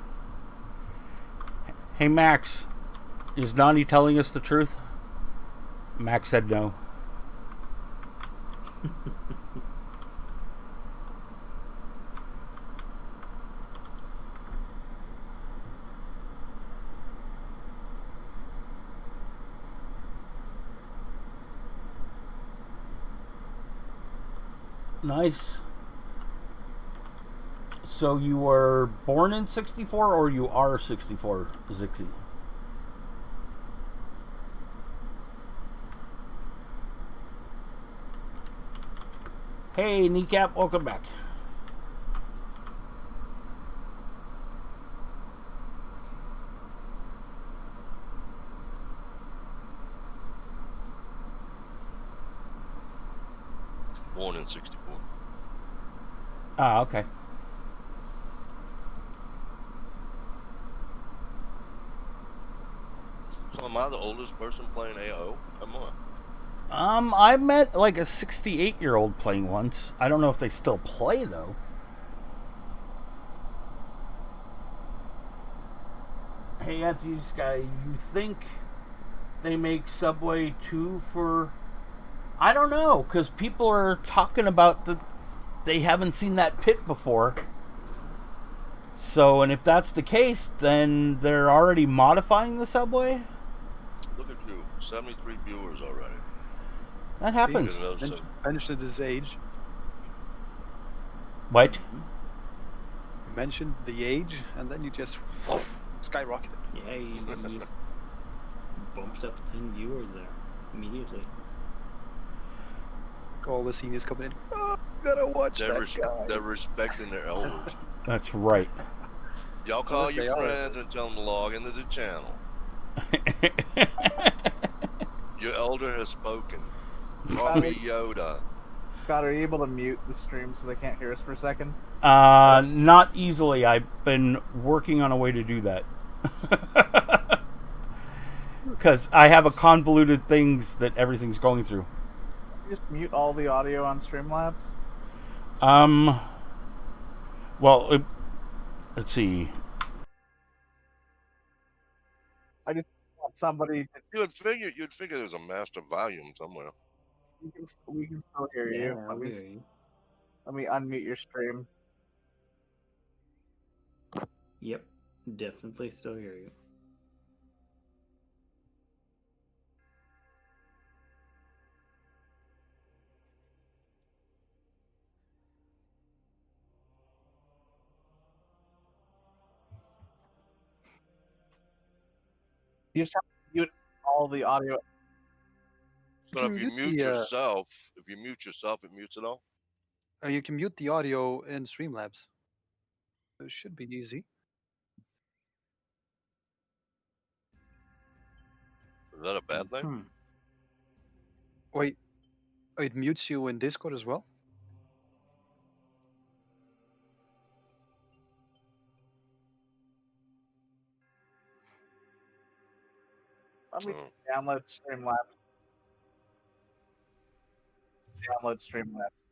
Hey, Max. Is Nani telling us the truth? Max said no. Nice. So you were born in '64 or you are 64, Zixie? Hey, Kneecap, welcome back. Born in '64. Ah, okay. So am I the oldest person playing AO? Come on. I met like a 68-year-old playing once. I don't know if they still play though. Hey, Anthony's guy, you think they make Subway 2 for I don't know, because people are talking about they haven't seen that pit before. So, and if that's the case, then they're already modifying the subway. Look at you, 73 viewers already. That See, happens. Get another seven. mentioned his age. What? Mhm. You mentioned the age, and then you just skyrocketed. Yeah, you just bumped up 10 viewers there immediately. All the seniors coming in. Oh, gotta watch They're, that guy. they're respecting their elders. That's right. Y'all Well, call if your they are friends and tell them to log into the channel. Your elder has spoken. Call me Yoda. Scott, are you able to mute the stream so they can't hear us for a second? Not easily. I've been working on a way to do that. Because I have a convoluted things that everything's going through. Just mute all the audio on Streamlabs. Well, let's see. I just want somebody. You'd figure there's a master volume somewhere. We can still hear Yeah, you. we hear you. Let me unmute your stream. Yep, definitely still hear you. You just have to mute all the audio. So can if you mute mute the yourself, it mutes it all. you can mute the audio in Streamlabs. It should be easy. Is that a bad thing? Hmm. Wait, it mutes you in Discord as well? Let me Oh. download Streamlabs. Download Streamlabs.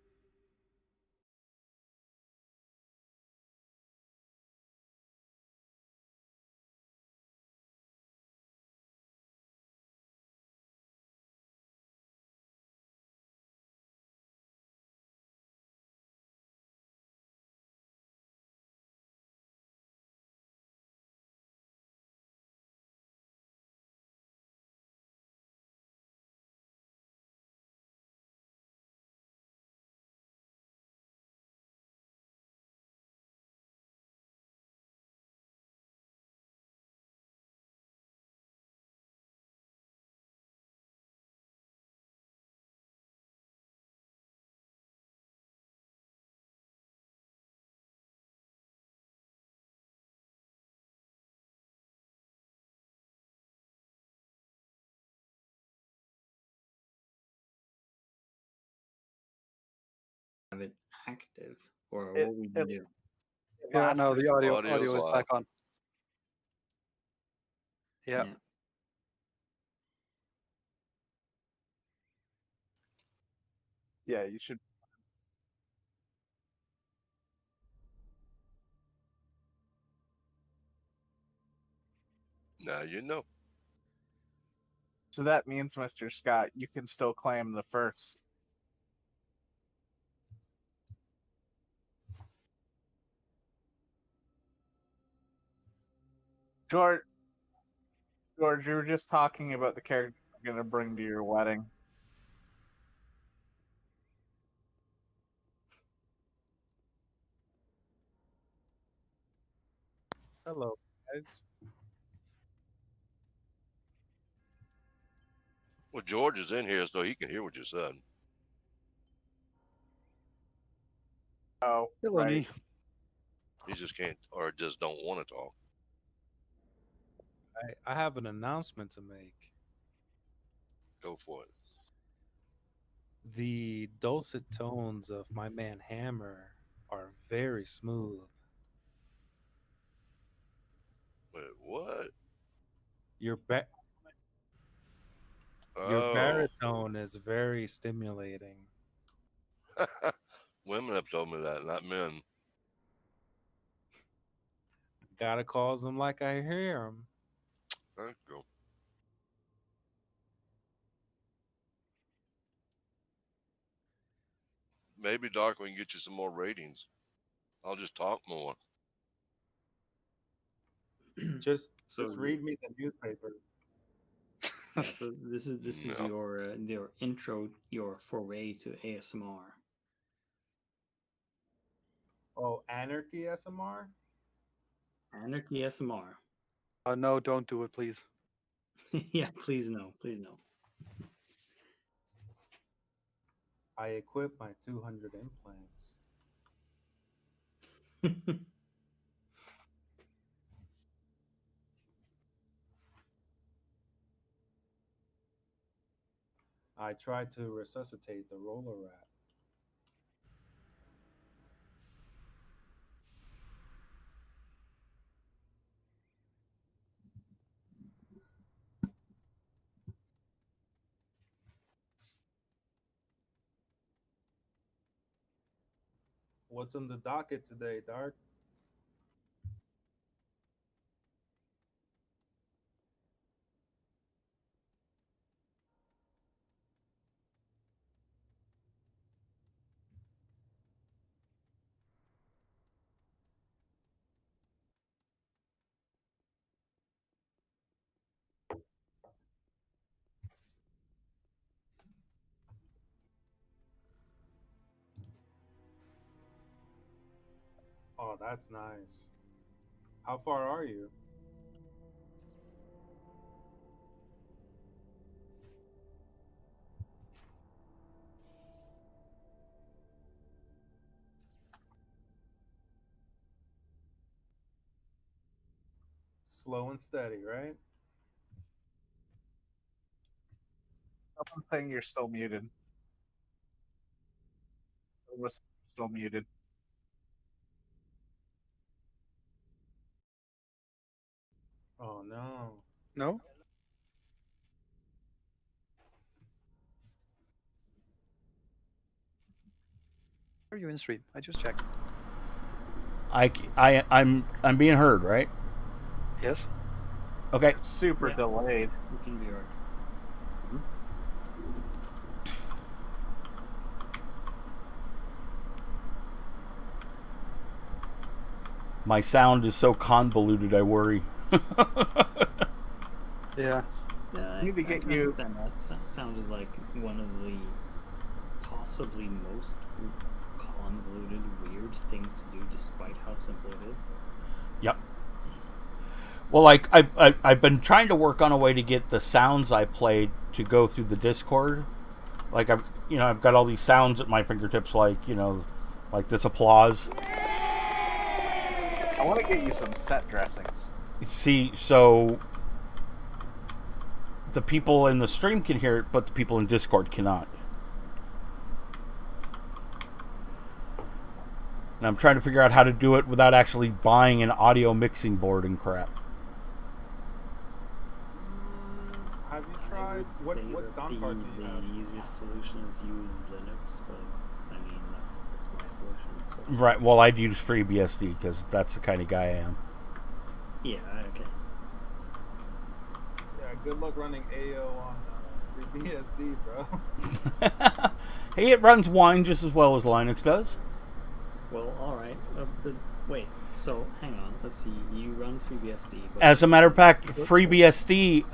Have it active, or It, what we it, do? it Yeah, lasts no, for the Audio's audio is live. back on. Yeah. Yeah. Yeah, you should. Now you know. So that means, Mr. Scott, you can still claim the first. George, George, you were just talking about the character you're gonna bring to your wedding. Hello, guys. Well, George is in here, so he can hear what you said. Oh, Hello, right. me. He just can't, or just don't want to talk. I have an announcement to make. Go for it. The dulcet tones of my man Hammer are very smooth. Wait, what? Your ba- your Oh, baritone is very stimulating. women have told me that, not men. Gotta call them like I hear them. Thank you. maybe Doc, we can get you some more ratings. I'll just talk more. Just So read me the newspaper. yeah, so this is No. your intro, your foray to ASMR. Oh, Anarchy SMR? Anarchy ASMR. No, don't do it, please. Yeah, please no, please no. I equip my 200 implants. I tried to resuscitate the roller rat. What's on the docket today, Dark? Oh, that's nice. How far are you? Slow and steady, right? Someone's saying you're still muted. Was still muted. Oh no. No? Are you in stream? I just checked. I'm being heard, right? Yes. Okay. It's super Yeah. delayed. You can be right. My sound is so convoluted, I worry. Yeah. Yeah, Need to I get can you- understand that. Sound is like one of the possibly most convoluted, weird things to do, despite how simple it is. Yep. Well, like I've been trying to work on a way to get the sounds I played to go through the Discord. Like I've got all these sounds at my fingertips, like like this applause. I want to get you some set dressings. See, so the people in the stream can hear it, but the people in Discord cannot. And I'm trying to figure out how to do it without actually buying an audio mixing board and crap. Have you I tried would say what that sound card do you have? the easiest solution is use Linux, but I mean that's my solution. So Right. Well, I'd use FreeBSD because that's the kind of guy I am. yeah, okay. Yeah, good luck running AO on FreeBSD, bro. Hey, it runs Wine just as well as Linux does. Well, all right. Wait. So hang on. Let's see. You run FreeBSD. But As a matter of fact, But- FreeBSD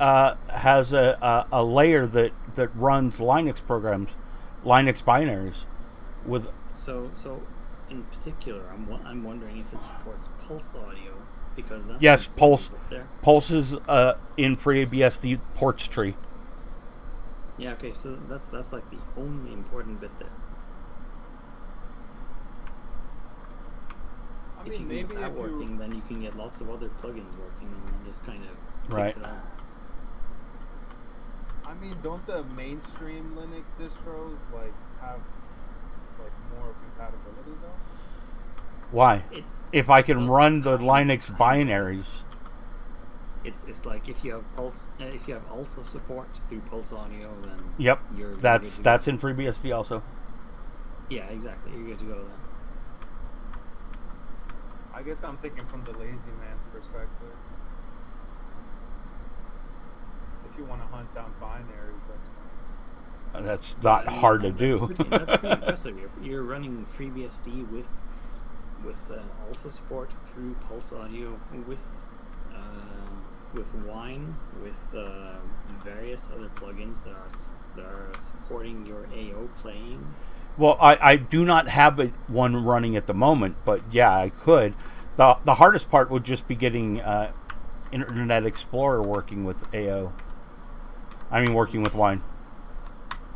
has a layer that runs Linux programs, Linux binaries, with So in particular, I'm wondering if it supports Pulse audio because that's yes, the Pulse. important bit there. Pulse is in FreeBSD ports tree. Yeah. Okay. So that's like the only important bit there. I If you mean, can maybe get that if working, you then you can get lots of other plugins working, and then just kind of Right. fix it all. I mean, don't the mainstream Linux distros like have like more compatibility though? Why? It's If I can well, run the kind of, Linux kind of. binaries. It's like if you have Pulse, if you have also support through Pulse Audio, then Yep, you're that's good to go. in FreeBSD also. Yeah, exactly. You're good to go then. I guess I'm thinking from the lazy man's perspective. If you want to hunt down binaries, that's fine. That's not I mean, hard to that's do. that's pretty impressive. You're running FreeBSD with also support through Pulse Audio with Wine with various other plugins that are supporting your AO playing. Well, I do not have one running at the moment, but yeah, I could. The hardest part would just be getting Internet Explorer working with AO. I mean, working with Wine.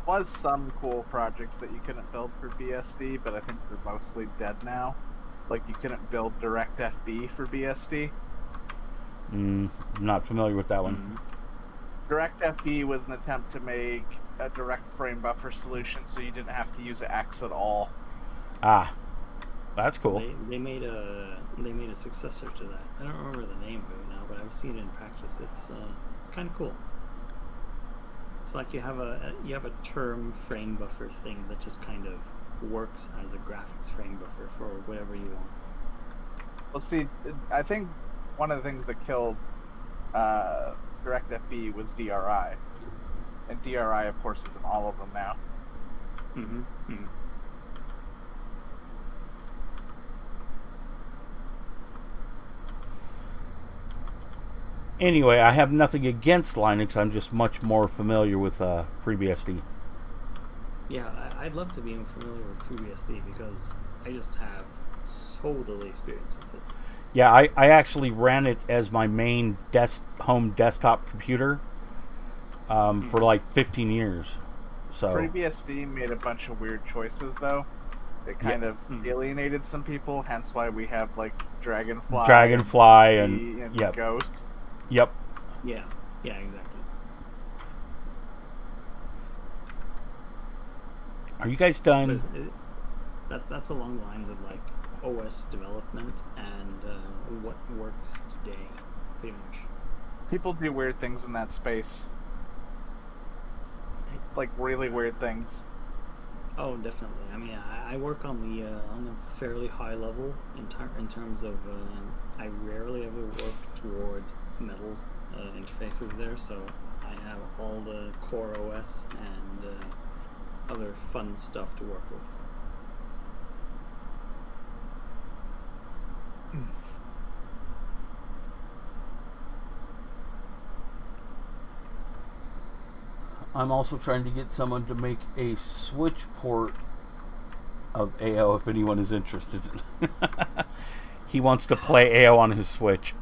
Was some cool projects that you couldn't build for BSD, but I think they're mostly dead now. Like you couldn't build DirectFB for BSD. I'm not familiar with that one. DirectFB was an attempt to make a direct frame buffer solution, so you didn't have to use X at all. Ah, that's cool. They made a successor to that. I don't remember the name of it now, but I've seen it in practice. It's kind of cool. It's like you have a term frame buffer thing that just kind of works as a graphics frame buffer for whatever you want. Well, see, I think one of the things that killed DirectFB was DRI, and DRI, of course, is in all of them now. Anyway, I have nothing against Linux. I'm just much more familiar with FreeBSD. Yeah, I'd love to be familiar with FreeBSD because I just have so little experience with it. Yeah, I actually ran it as my main home desktop computer for like 15 years. So FreeBSD made a bunch of weird choices, though. It kind of alienated some people, hence why we have like Dragonfly and yep. Ghost. Yep. Yeah, exactly. Are you guys done? That's along the lines of like OS development and what works today, pretty much. People do weird things in that space. Like really weird things. Oh, definitely. I mean, I work on a fairly high level in terms of I rarely ever work toward metal interfaces there, so I have all the core OS and other fun stuff to work with. I'm also trying to get someone to make a switch port of AO if anyone is interested. He wants to play AO on his Switch.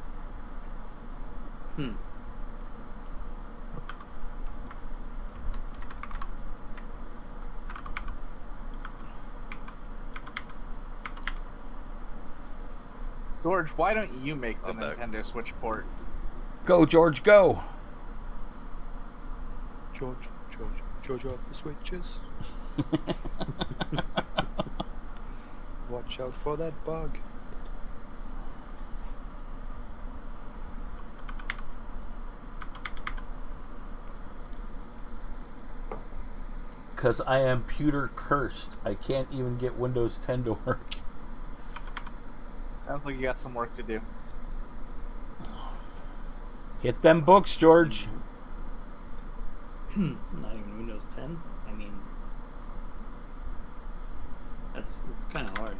George, why don't you make the I'm back. Nintendo Switch port? Go, George, go! George off the switches. Watch out for that bug. Because I am pewter cursed. I can't even get Windows 10 to work. Sounds like you got some work to do. Hit them books, George. Not even Windows 10. I mean, it's kind of hard.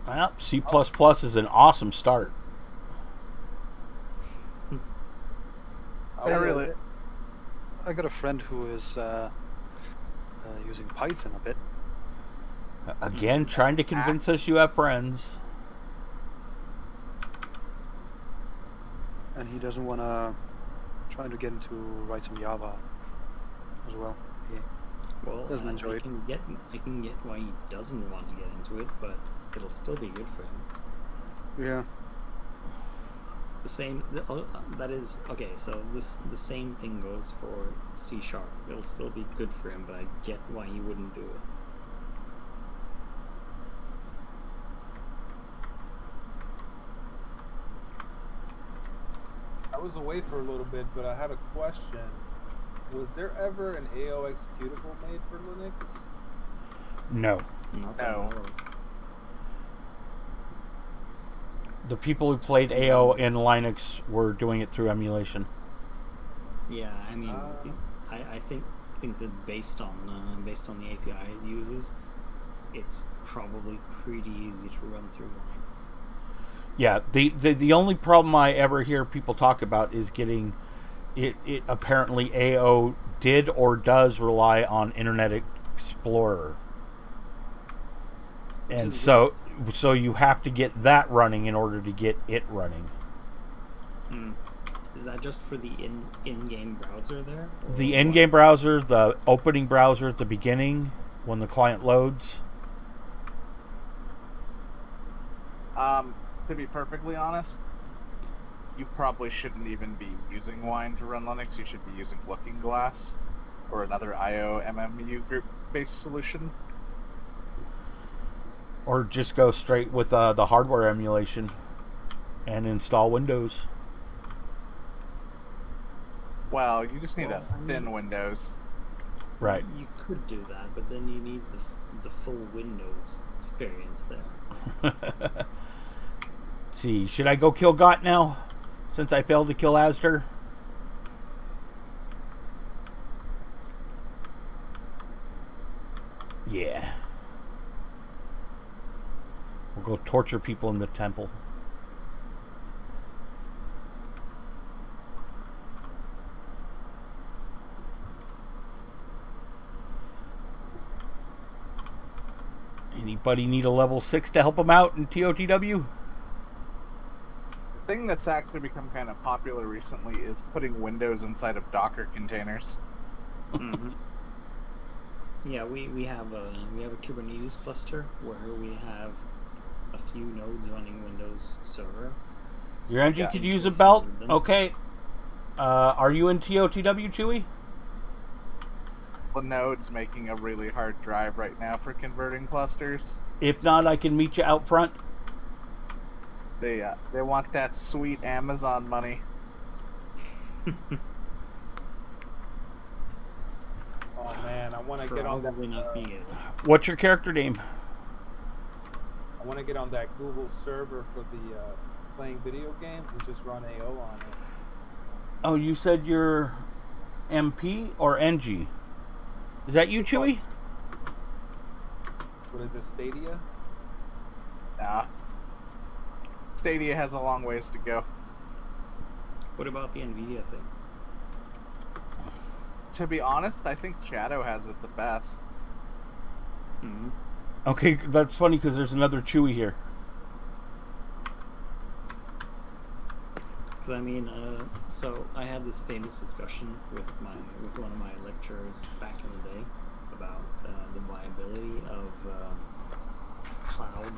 Well, C++ is an awesome start. I got a friend who is using Python a bit. Again, trying to convince us you have friends. And he doesn't want to try to get into write some Java as well. He doesn't enjoy it. I can get why he doesn't want to get into it, but it'll still be good for him. Yeah. That is okay. So the same thing goes for C#. It'll still be good for him, but I get why he wouldn't do it. I was away for a little bit, but I had a question. Was there ever an AO executable made for Linux? No. Not No. that I know of. The people who played AO in Linux were doing it through emulation. Yeah, I mean, Uh, I think that based on the API it uses, it's probably pretty easy to run through Wine. Yeah, the only problem I ever hear people talk about is getting it apparently AO did or does rely on Internet Explorer. Which And is weird. so you have to get that running in order to get it running. Hmm. Is that just for the in-game browser there? Or The what? in-game browser, the opening browser at the beginning when the client loads. To be perfectly honest, you probably shouldn't even be using Wine to run Linux. You should be using Looking Glass or another IO MMU group-based solution. Or just go straight with the hardware emulation and install Windows. Well, you just need Well, a I mean, thin Windows. Right. You could do that, but then you need the full Windows experience there. See, should I go kill Got now? Since I failed to kill Asder? Yeah. We'll go torture people in the temple. Anybody need a level 6 to help them out in TOTW? The thing that's actually become kind of popular recently is putting Windows inside of Docker containers. Mm-hmm. Yeah, we have a Kubernetes cluster where we have a few nodes running Windows Server. Your engine Yeah, could in use a case you belt? need them. Okay. Are you in TOTW, Chewy? Linode's making a really hard drive right now for converting clusters. If not, I can meet you out front. They want that sweet Amazon money. oh man, I want to get on that. Probably not me either. What's your character name? I want to get on that Google server for the playing video games and just run AO on it. Oh, you said you're MP or NG? Is that you, Chewy? What is it, Stadia? Nah. Stadia has a long ways to go. What about the Nvidia thing? To be honest, I think Shadow has it the best. Mm-hmm. Okay, that's funny because there's another Chewy here. Because I mean, so I had this famous discussion with one of my lecturers back in the day about the viability of cloud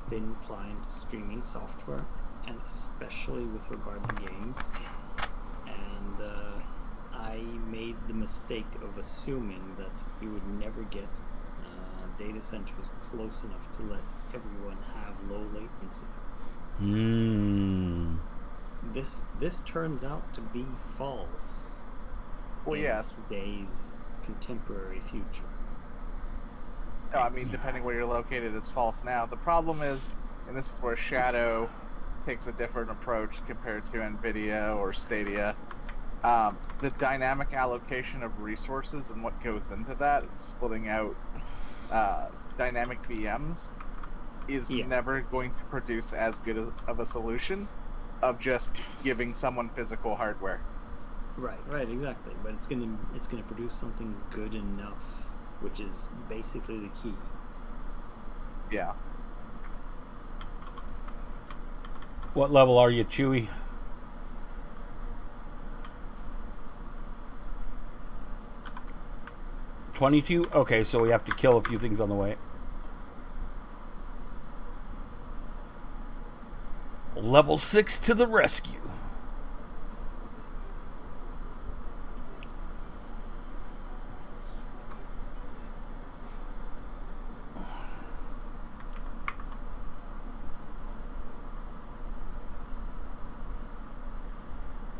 thin client streaming software, and especially with regard to games. And I made the mistake of assuming that you would never get data centers close enough to let everyone have low latency. This turns out to be false. Well, in yes. Today's contemporary future. No, I mean, depending where you're located, it's false now. The problem is, and this is where Shadow takes a different approach compared to NVIDIA or Stadia, the dynamic allocation of resources and what goes into that, splitting out dynamic VMs, is never going to produce as good of a solution of just giving someone physical hardware. Right, exactly. But it's gonna produce something good enough, which is basically the key. Yeah. What level are you, Chewy? $22? Okay, so we have to kill a few things on the way. Level 6 to the rescue.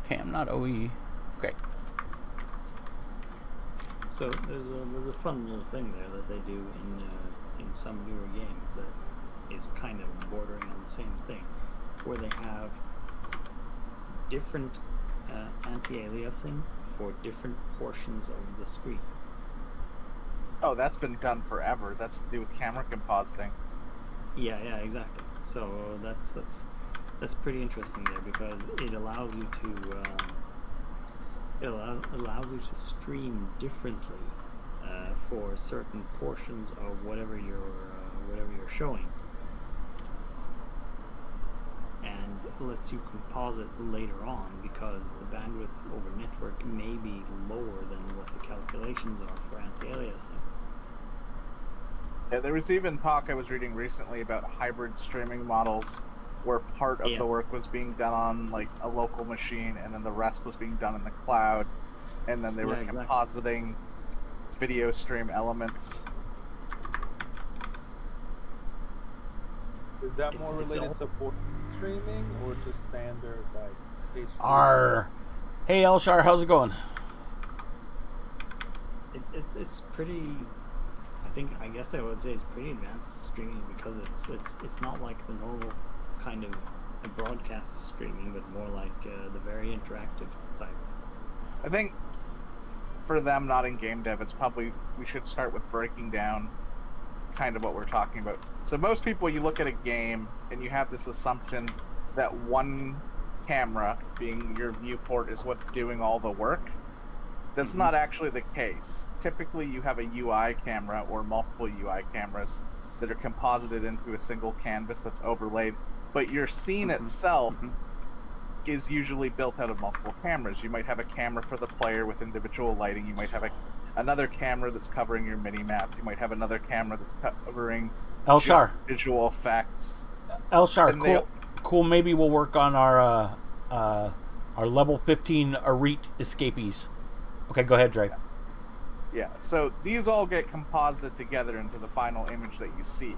Okay, I'm not OE. Okay. So there's a fun little thing there that they do in some newer games that is kind of bordering on the same thing, where they have different anti-aliasing for different portions of the screen. Oh, that's been done forever. That's to do with camera compositing. Yeah, exactly. So that's pretty interesting there, because it allows you to allows you to stream differently for certain portions of whatever you're showing, and lets you composite later on, because the bandwidth over network may be lower than what the calculations are for anti-aliasing. Yeah, there was even talk I was reading recently about hybrid streaming models where part of Yeah. the work was being done on like a local machine and then the rest was being done in the cloud, and then they were Yeah, exactly. compositing video stream elements. Is that more It's related all- to 4K streaming or just standard like HD? R. Hey, Elshar, how's it going? It's pretty. I guess I would say it's pretty advanced streaming, because it's not like the normal kind of broadcast streaming, but more like the very interactive type. I think for them not in game dev, it's probably we should start with breaking down kind of what we're talking about. So most people, you look at a game and you have this assumption that one camera, being your viewport, is what's doing all the work. That's not actually the case. Typically, you have a UI camera or multiple UI cameras that are composited into a single canvas that's overlaid, but your scene itself is usually built out of multiple cameras. You might have a camera for the player with individual lighting. You might have another camera that's covering your mini map. You might have another camera that's covering Elshar. just visual effects. Elshar, And cool. Maybe we'll work on our level 15 Arete escapees. Okay, go ahead, Dre. Yeah, so these all get composited together into the final image that you see.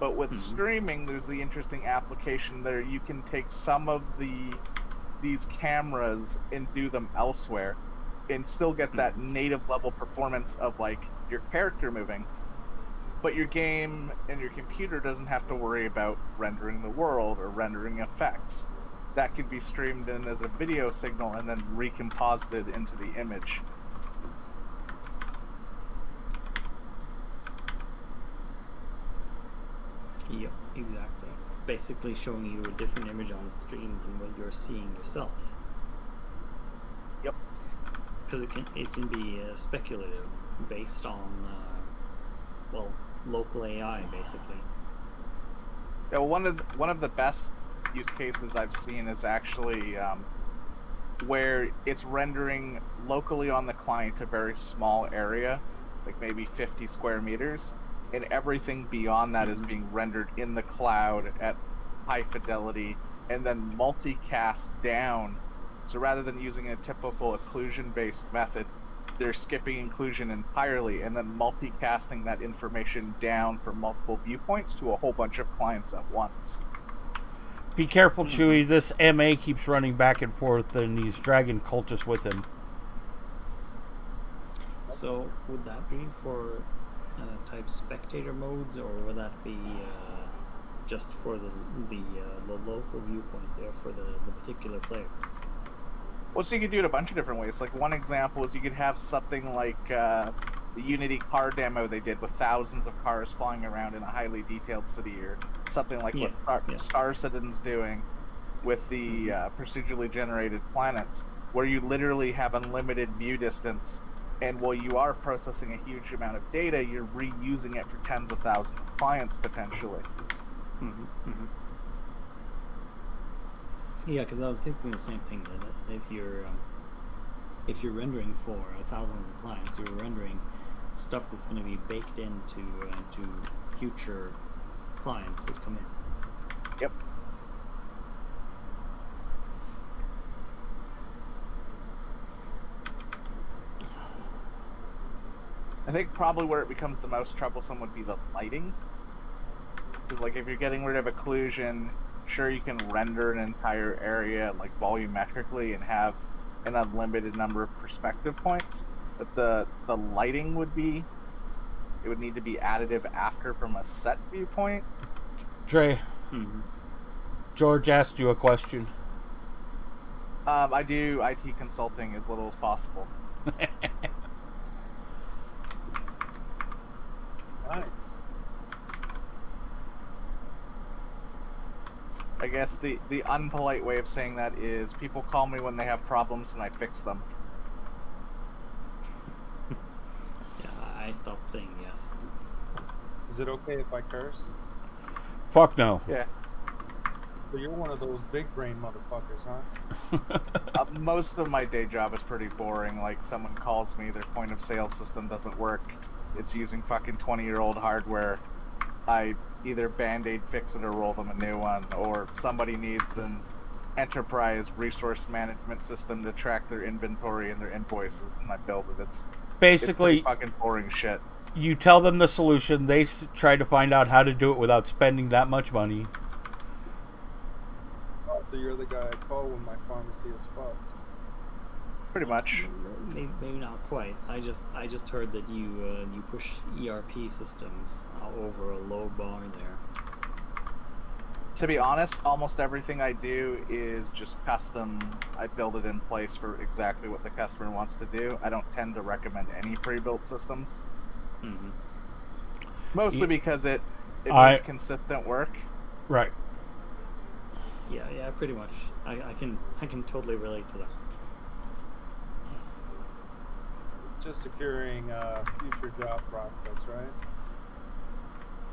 But with streaming, there's the interesting application there. You can take some of these cameras and do them elsewhere and still get that native level performance of like your character moving. But your game and your computer doesn't have to worry about rendering the world or rendering effects. That can be streamed in as a video signal and then recomposited into the image. Yep, exactly. Basically showing you a different image on the screen than what you're seeing yourself. Yep. Because it can be speculative, based on local AI, basically. Yeah, well, one of the best use cases I've seen is actually where it's rendering locally on the client a very small area, like maybe 50 square meters, and everything beyond that is being rendered in the cloud at high fidelity and then multicast down. So rather than using a typical occlusion-based method, they're skipping inclusion entirely and then multicasting that information down from multiple viewpoints to a whole bunch of clients at once. Be careful, Chewie. This MA keeps running back and forth, and he's dragging cultists with him. So would that be for type spectator modes, or would that be just for the local viewpoint there for the particular player? Well, so you could do it a bunch of different ways. Like one example is you could have something like the Unity car demo they did with thousands of cars flying around in a highly detailed city, or something like what Star Citizen's doing with the procedurally generated planets, where you literally have unlimited view distance, and while you are processing a huge amount of data, you're reusing it for tens of thousands of clients potentially. Yeah, because I was thinking the same thing, that if you're rendering for thousands of clients, you're rendering stuff that's going to be baked into to future clients that come in. Yep. I think probably where it becomes the most troublesome would be the lighting. Because like if you're getting rid of occlusion, sure you can render an entire area like volumetrically and have an unlimited number of perspective points, but the lighting would need to be additive after from a set viewpoint. Dre, George asked you a question. I do IT consulting as little as possible. Nice. I guess the unpolite way of saying that is people call me when they have problems and I fix them. Yeah, I stopped saying yes. Is it okay if I curse? Fuck no. Yeah. So you're one of those big brain motherfuckers, huh? Most of my day job is pretty boring. Like, someone calls me, their point of sale system doesn't work. It's using fucking 20-year-old hardware. I either band-aid fix it or roll them a new one, or somebody needs an enterprise resource management system to track their inventory and their invoices, and I build it. It's pretty Basically, fucking boring shit. you tell them the solution. They try to find out how to do it without spending that much money. Oh, so you're the guy I call when my pharmacy is fucked. Pretty much. Maybe not quite. I just heard that you push ERP systems over a low bar there. To be honest, almost everything I do is just custom. I build it in place for exactly what the customer wants to do. I don't tend to recommend any pre-built systems. Mm-hmm. Mostly because it means consistent work. Right. Yeah, pretty much. I can totally relate to that. Just securing future job prospects, right?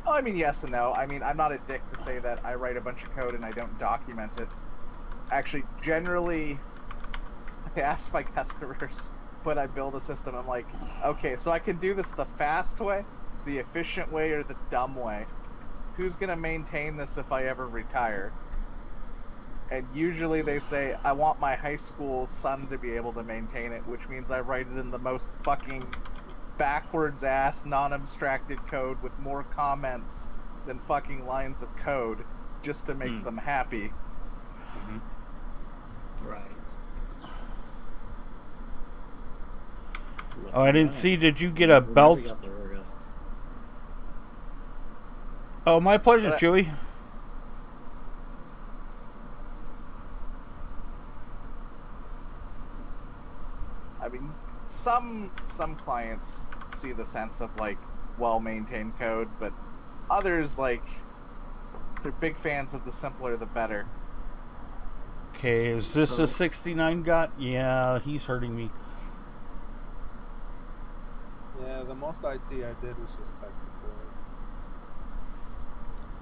Oh, I mean, yes and no. I mean, I'm not a dick to say that I write a bunch of code and I don't document it. Actually, generally, I ask my customers when I build a system, I'm like, okay, so I can do this the fast way, the efficient way, or the dumb way. Who's going to maintain this if I ever retire? And usually they say, I want my high school son to be able to maintain it, which means I write it in the most fucking backwards ass non-abstracted code with more comments than fucking lines of code just to make them happy. Right. Oh, I didn't see. Did you get a belt? Oh, my pleasure, Chewy. I mean, some clients see the sense of like well-maintained code, but others like they're big fans of the simpler the better. Okay, is this a 69 got? Yeah, he's hurting me. Yeah, the most IT I did was just tech support.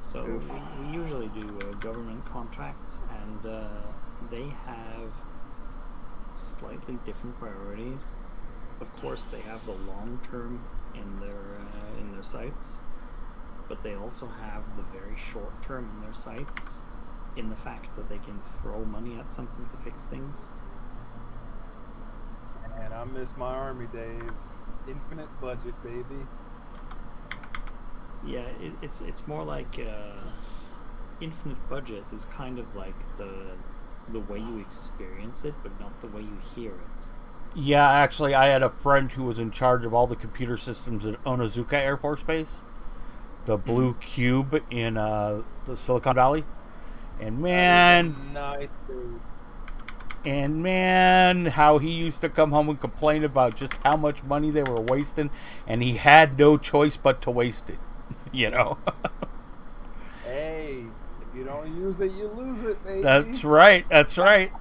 So we usually do government contracts, and they have slightly different priorities. Of course, they have the long term in their sights, but they also have the very short term in their sights, in the fact that they can throw money at something to fix things. And I miss my army days. Infinite budget, baby. Yeah, it's more like infinite budget is kind of like the way you experience it, but not the way you hear it. Yeah, actually, I had a friend who was in charge of all the computer systems at Onizuka Air Force Base, the Blue Cube in the Silicon Valley, and man, nice dude. And man, how he used to come home and complain about just how much money they were wasting, and he had no choice but to waste it. You know? Hey, if you don't use it, you lose it, baby. That's right. That's right.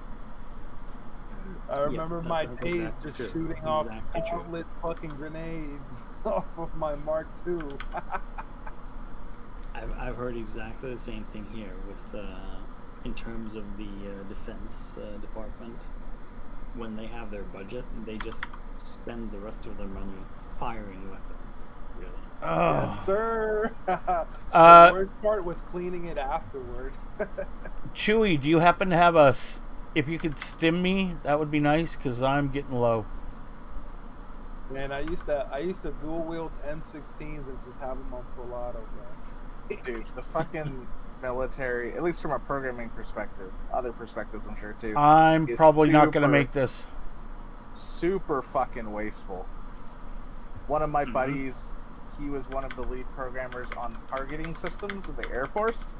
I remember my days just shooting off countless fucking grenades off of my Mark II. I've heard exactly the same thing here with in terms of the defense department. When they have their budget, they just spend the rest of their money firing weapons. Really. Oh. Yes, sir. The worst part was cleaning it afterward. Chewy, do you happen to have a? If you could stim me, that would be nice because I'm getting low. Man, I used to dual wield M16s and just have them on full auto, man. Dude, the fucking military, at least from a programming perspective, other perspectives I'm sure too. I'm probably not going to make this. Super fucking wasteful. One of my buddies, he was one of the lead programmers on targeting systems in the Air Force.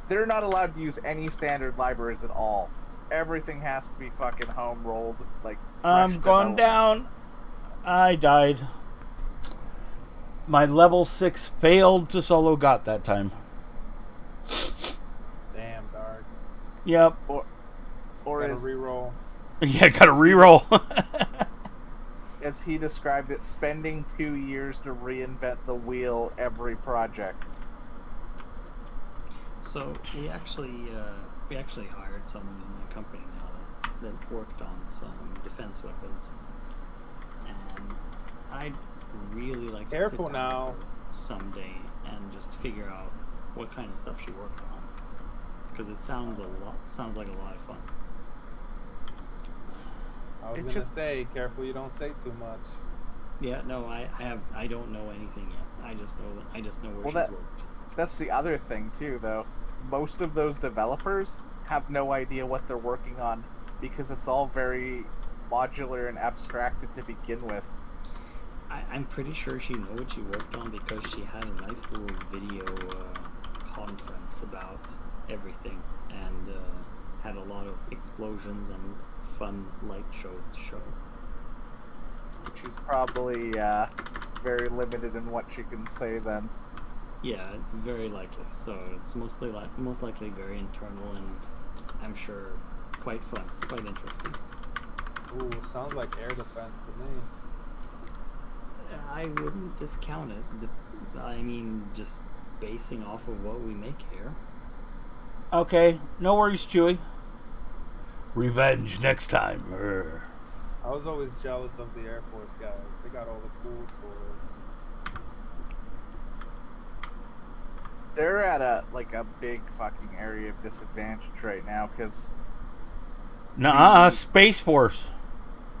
They're not allowed to use any standard libraries at all. everything has to be fucking home rolled, like fresh I'm going development. down. I died. My level 6 failed to solo got that time. Damn, Dark. Yep. Or Gotta is, reroll. Yeah, gotta reroll. as he described it, spending 2 years to reinvent the wheel every project. So we actually hired someone in the company now that worked on some defense weapons, and I'd really like to Careful sit down now. with her someday and just figure out what kind of stuff she worked on, because it sounds like a lot of fun. I was It gonna just- say, careful you don't say too much. Yeah, no, I don't know anything yet. I just know where Well, she's that- worked. That's the other thing too, though. Most of those developers have no idea what they're working on because it's all very modular and abstracted to begin with. I'm pretty sure she knows what she worked on because she had a nice little video conference about everything and had a lot of explosions and fun light shows to show. She's probably very limited in what she can say then. Yeah, very likely. So it's most likely very internal and I'm sure quite fun, quite interesting. Ooh, sounds like air defense to me. I wouldn't discount it. I mean, just basing off of what we make here. Okay, no worries, Chewie. Revenge next time. Urgh. I was always jealous of the Air Force guys. They got all the cool toys. They're at a big fucking area of disadvantage right now because, Nuh-uh, Space Force.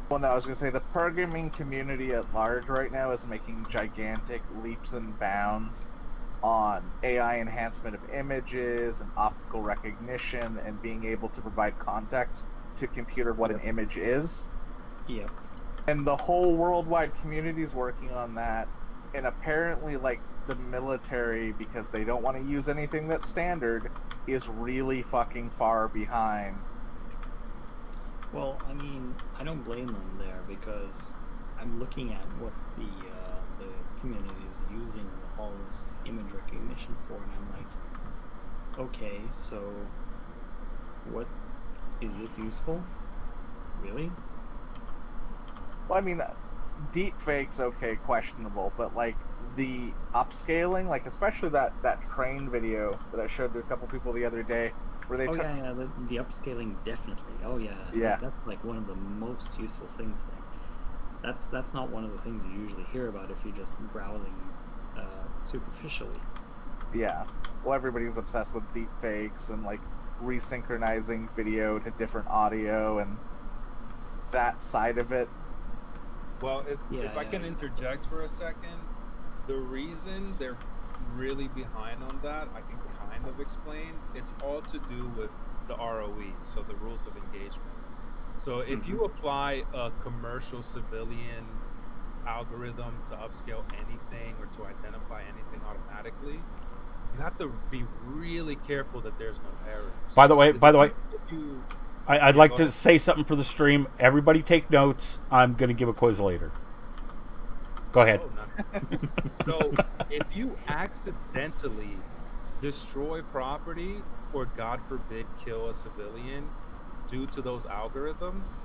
well, no, I was gonna say the programming community at large right now is making gigantic leaps and bounds on AI enhancement of images and optical recognition and being able to provide context to computer what an image is. Yep. And the whole worldwide community is working on that. And apparently, the military, because they don't want to use anything that's standard, is really fucking far behind. Well, I mean, I don't blame them there because I'm looking at what the community is using all this image recognition for, and I'm like, okay, so what is this useful? Really? Well, I mean, deep fakes, okay, questionable, but the upscaling, especially that train video that I showed to a couple people the other day, where they took. Yeah, the upscaling definitely. Oh yeah, Yeah. That's like one of the most useful things there. That's not one of the things you usually hear about if you're just browsing superficially. Yeah. Well, everybody's obsessed with deep fakes and resynchronizing video to different audio and that side of it. Well, if I can interject for a second, the reason they're really behind on that, I can kind of explain. It's all to do with the ROE, so the rules of engagement. So if you apply a commercial civilian algorithm to upscale anything or to identify anything automatically, you have to be really careful that there's no errors. By the way, If you I'd like to say something for the stream. Everybody take notes. I'm going to give a quiz later. Go ahead. So if you accidentally destroy property or, God forbid, kill a civilian due to those algorithms,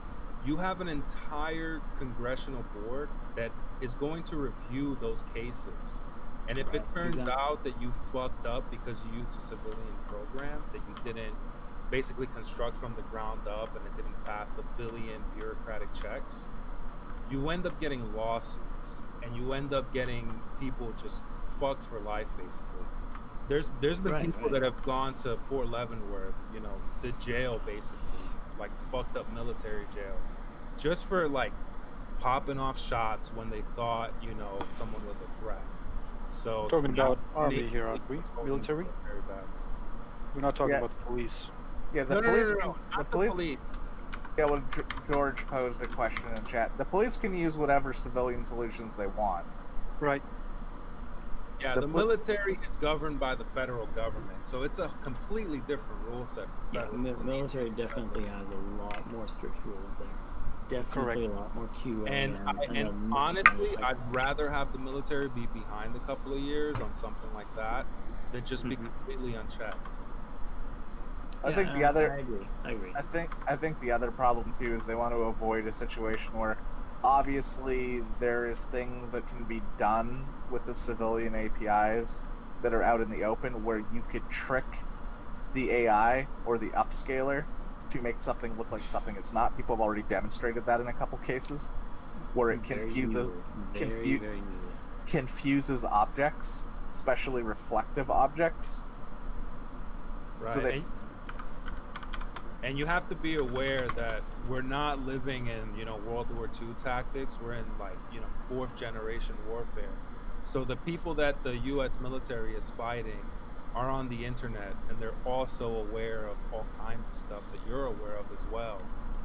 you have an entire congressional board that is going to review those cases. And if it turns out that you fucked up because you used a civilian program that you didn't basically construct from the ground up and it didn't pass the billion bureaucratic checks, you end up getting lawsuits and you end up getting people just fucked for life, basically. There's been people that have gone to Fort Leavenworth, the jail, basically, fucked up military jail, just for popping off shots when they thought someone was a threat. So Talking about army here, aren't we? Military? Very bad. We're not talking about the police. Yeah, the No, police. not The the police. Yeah, well, George posed a question in chat. The police can use whatever civilian solutions they want. Right. Yeah, The the put- military is governed by the federal government, so it's a completely different rule set for Yeah, federal. military definitely has a lot more strict rules there. Definitely a lot more QA And and a much honestly, more I'd rather have the military be behind a couple of years on something like that than just be Mhm. completely unchecked. I Yeah, think the other I agree. I agree. I think the other problem too is they want to avoid a situation where obviously there is things that can be done with the civilian APIs that are out in the open where you could trick the AI or the upscaler to make something look like something it's not. People have already demonstrated that in a couple cases where it Very confuses easily. Very, very easily. confuses objects, especially reflective objects. Right. So they And you have to be aware that we're not living in, World War II tactics. We're in like, fourth generation warfare. So the people that the US military is fighting are on the internet, and they're also aware of all kinds of stuff that you're aware of as well.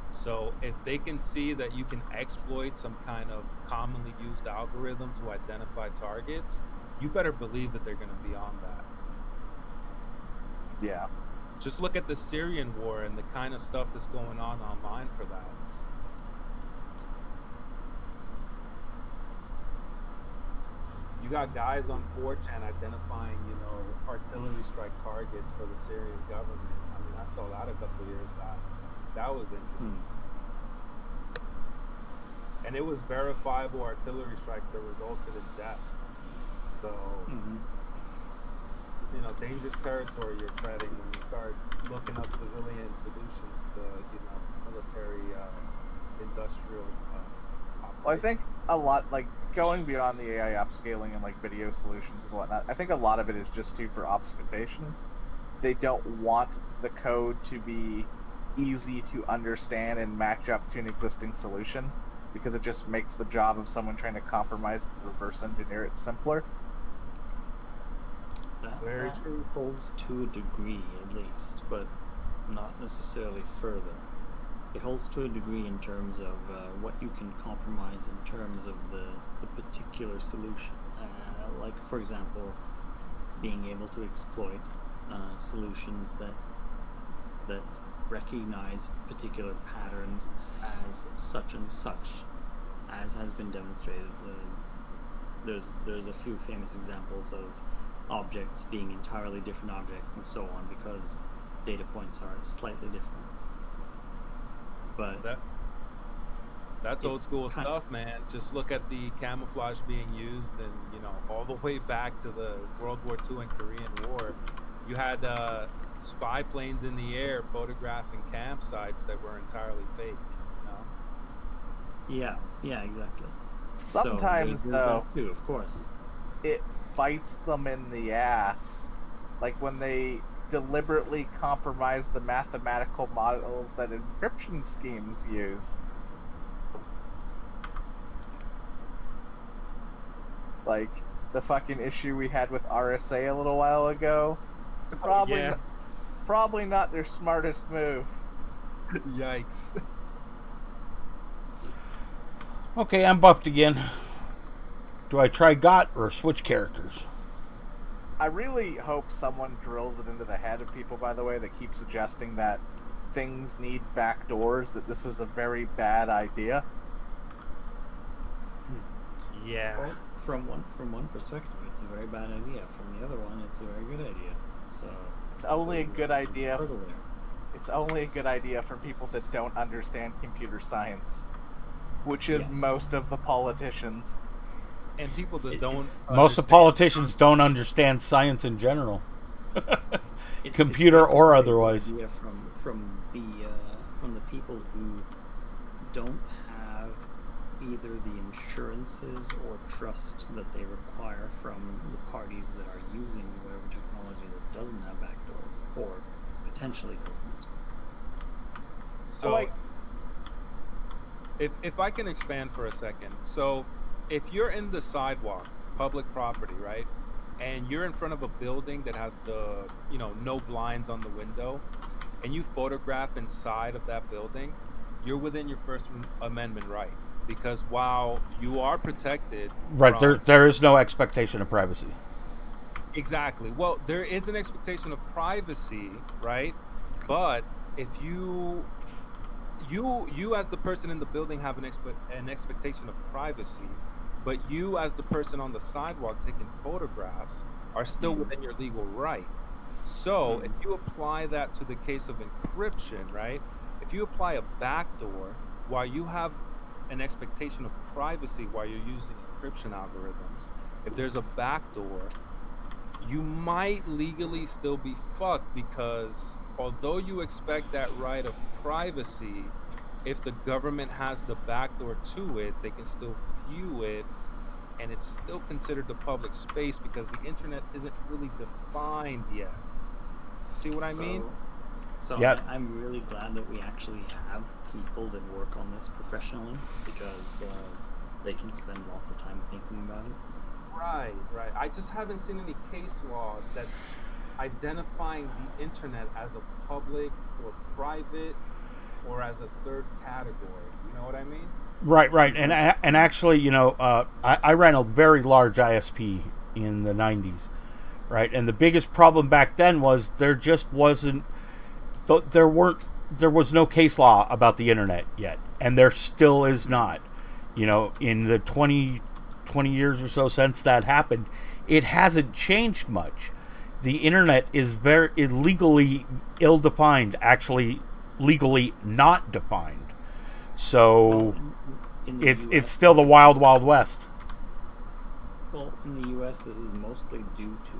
So if they can see that you can exploit some kind of commonly used algorithm to identify targets, you better believe that they're going to be on that. yeah. Just look at the Syrian war and the kind of stuff that's going on online for that. You got guys on 4chan identifying, artillery strike targets for the Syrian government. I mean, I saw that a couple years back. That was interesting. And it was verifiable artillery strikes that resulted in deaths. So, it's, dangerous territory you're treading when you start looking up civilian solutions to, military, industrial. Well, I think a lot, like going beyond the AI upscaling and like video solutions and whatnot, I think a lot of it is just too for obfuscation. They don't want the code to be easy to understand and match up to an existing solution because it just makes the job of someone trying to compromise and reverse engineer it simpler. Very That true. holds to a degree, at least, but not necessarily further. It holds to a degree in terms of what you can compromise in terms of the particular solution. Like, for example, being able to exploit solutions that recognize particular patterns as such and such, as has been demonstrated. There's a few famous examples of objects being entirely different objects and so on because data points are slightly different. But that's old school stuff, man. Just look at the camouflage being used, and all the way back to the World War II and Korean War. You had spy planes in the air photographing campsites that were entirely fake. Yeah, exactly. Sometimes, so though, that too, of course. it bites them in the ass. Like when they deliberately compromise the mathematical models that encryption schemes use. Like the fucking issue we had with RSA a little while ago. Probably not their smartest move. Yikes. Okay, I'm buffed again. Do I try GOT or switch characters? I really hope someone drills it into the head of people, by the way, that keep suggesting that things need backdoors, that this is a very bad idea. Yeah. Well, from one perspective, it's a very bad idea. From the other one, it's a very good idea. So It's only a good idea. hurdle there. It's only a good idea for people that don't understand computer science, which is most of the politicians. And people that don't. Most of the politicians don't understand science in general, computer it's or basically otherwise. the idea from the people who don't have either the insurances or trust that they require from the parties that are using whatever technology that doesn't have backdoors or potentially doesn't. So, if I can expand for a second, so if you're in the sidewalk, public property, right, and you're in front of a building that has the no blinds on the window, and you photograph inside of that building, you're within your First Amendment right, because while you are protected, Right, from, there is no expectation of privacy. Exactly. Well, there is an expectation of privacy, right? But if you as the person in the building have an expectation of privacy, but you as the person on the sidewalk taking photographs are still Mm. within your legal right. So if Mm. you apply that to the case of encryption, right? If you apply a backdoor while you have an expectation of privacy while you're using encryption algorithms, if there's a backdoor, you might legally still be fucked because although you expect that right of privacy, if the government has the backdoor to it, they can still view it and it's still considered the public space because the internet isn't really defined yet. You see what I mean? Yeah. I'm really glad that we actually have people that work on this professionally because they can spend lots of time thinking about it. Right, right. I just haven't seen any case law that's identifying the internet as a public or private or as a third category. You know what I mean? Right, right, Mhm. and actually, I ran a very large ISP in the '90s, right, and the biggest problem back then was there just wasn't, there was no case law about the internet yet, and there still is not. In the 20 years or so since that happened, it hasn't changed much. The internet is very legally ill-defined, actually legally not defined. Well, So in the it's U.S., still the this is wild wild west. well, in the U.S., this is mostly due to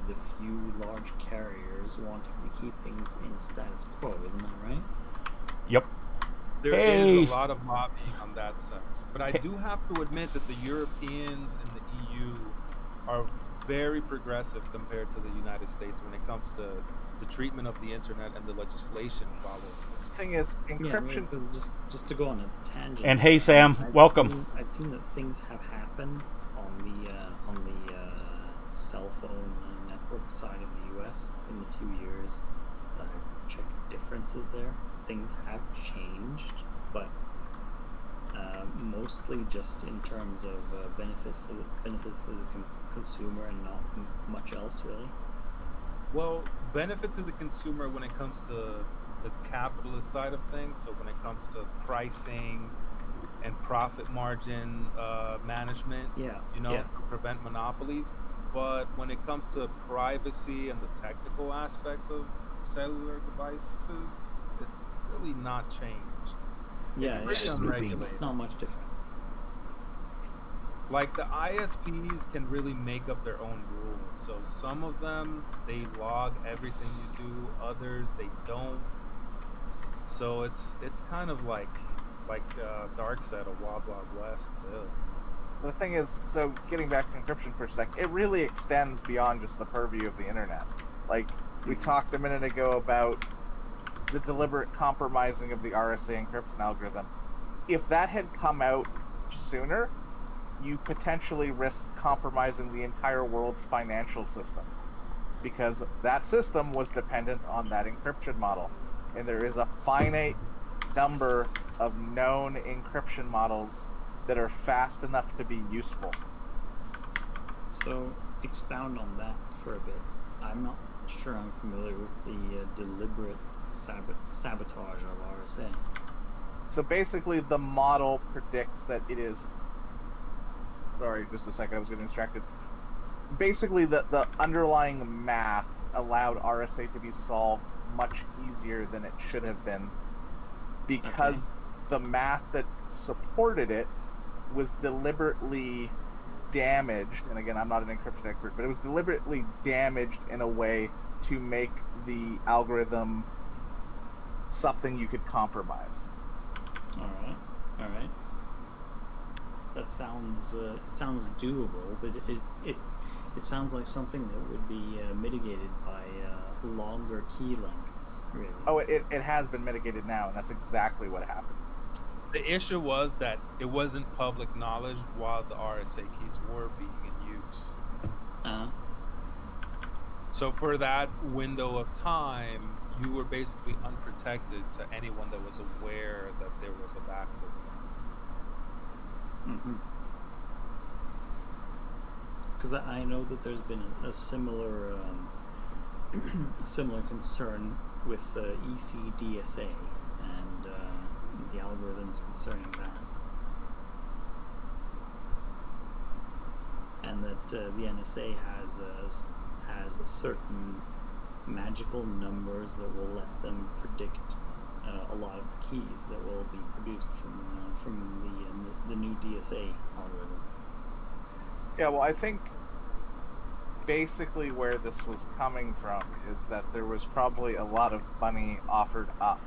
the few large carriers wanting to keep things in status quo, isn't that right? Yep. There is a Hey. lot of lobbying on that sense. But I do have to admit that the Europeans and the EU are very progressive compared to the United States when it comes to the treatment of the internet and the legislation following it. Thing is, Yeah, I mean, encryption. because just to go on a tangent And hey, here, Sam, welcome. I've seen that things have happened on the cell phone network side of the U.S. in the few years that I've checked differences there. Things have changed, but mostly just in terms of benefits for the consumer and not much else really. Well, benefit to the consumer when it comes to the capitalist side of things. So when it comes to pricing and profit margin management, Yeah, to prevent monopolies. But when it comes to privacy and the technical aspects of cellular devices, it's really not changed. yeah, It's yeah. pretty unregulated. It's not much different. Like the ISPs can really make up their own rules. So some of them they log everything you do, others they don't. So it's kind of like Dark said, a wild wild west still. The thing is, so getting back to encryption for a sec, it really extends beyond just the purview of the internet. Like we talked a minute ago about the deliberate compromising of the RSA encryption algorithm. If that had come out sooner, you potentially risk compromising the entire world's financial system because that system was dependent on that encryption model. And there is a finite number of known encryption models that are fast enough to be useful. So expound on that for a bit. I'm not sure I'm familiar with the deliberate sabotage of RSA. So basically, the model predicts that it is. Sorry, just a second, I was getting distracted. Basically, the underlying math allowed RSA to be solved much easier than it should have been because the math that supported it was deliberately damaged. And again, I'm not an encryption expert, but it was deliberately damaged in a way to make the algorithm something you could compromise. All right. That sounds it sounds doable, but it sounds like something that would be mitigated by longer key lengths. Really. Oh, it has been mitigated now, and that's exactly what happened. The issue was that it wasn't public knowledge while the RSA keys were being in use. So for that window of time, you were basically unprotected to anyone that was aware that there was a backdoor. Mm-hmm. Because I know that there's been a similar a similar concern with ECDSA and the algorithms concerning that, and that the NSA has a certain magical numbers that will let them predict a lot of the keys that will be produced from the new DSA algorithm. Yeah, well, I think basically where this was coming from is that there was probably a lot of money offered up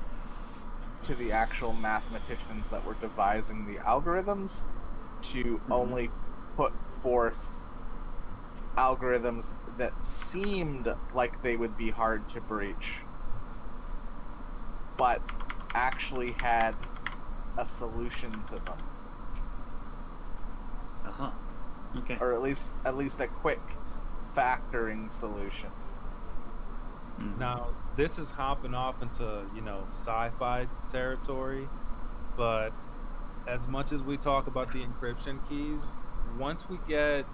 to the actual mathematicians that were devising the algorithms to only put forth algorithms that seemed like they would be hard to breach, but actually had a solution to them. Uh-huh. Okay. Or at least a quick factoring solution. Now, this is hopping off into, sci-fi territory, but as much as we talk about the encryption keys, once we get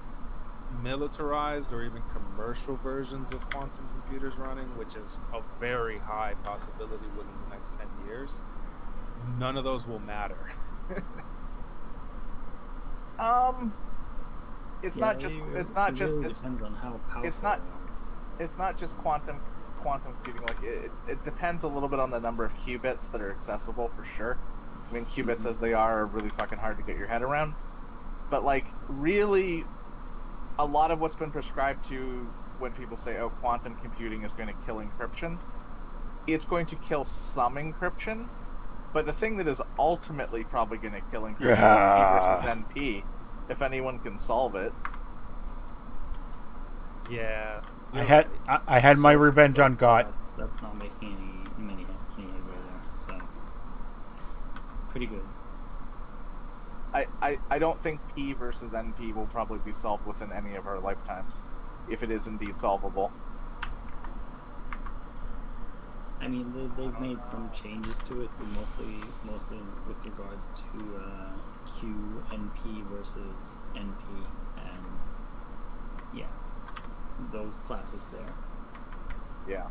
militarized or even commercial versions of quantum computers running, which is a very high possibility within the next 10 years, none of those will matter. It's Yeah, not just it it's not just really it's, depends on how powerful it's not they are. it's not just quantum computing. Like it depends a little bit on the number of qubits that are accessible for sure. I mean, qubits as they are really fucking hard to get your head around. But like really, a lot of what's been prescribed to when people say, "Oh, quantum computing is going to kill encryption," it's going to kill some encryption. But the thing that is ultimately probably going to kill encryption is P versus NP, if anyone can solve it. Yeah. I had my revenge on God. That's not making any headway there. So pretty good. I don't think P versus NP will probably be solved within any of our lifetimes, if it is indeed solvable. I mean, they've made some changes to it, but mostly with regards to QNP versus NP, and yeah, those classes there. Yeah.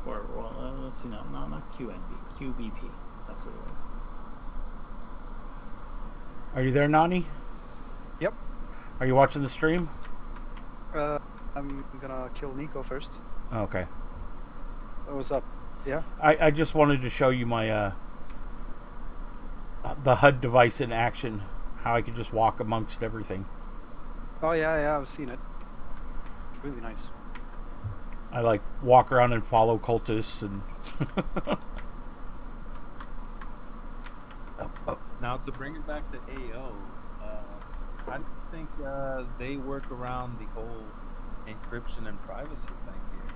Or well, let's see, not QNP, QBP. That's what it was. Are you there, Nani? Yep. Are you watching the stream? I'm gonna kill Nico first. Okay. What's up? Yeah. I just wanted to show you my the HUD device in action. How I could just walk amongst everything. Oh yeah, I've seen it. It's really nice. I like walk around and follow cultists and. Now, to bring it back to AO, I think they work around the whole encryption and privacy thing here.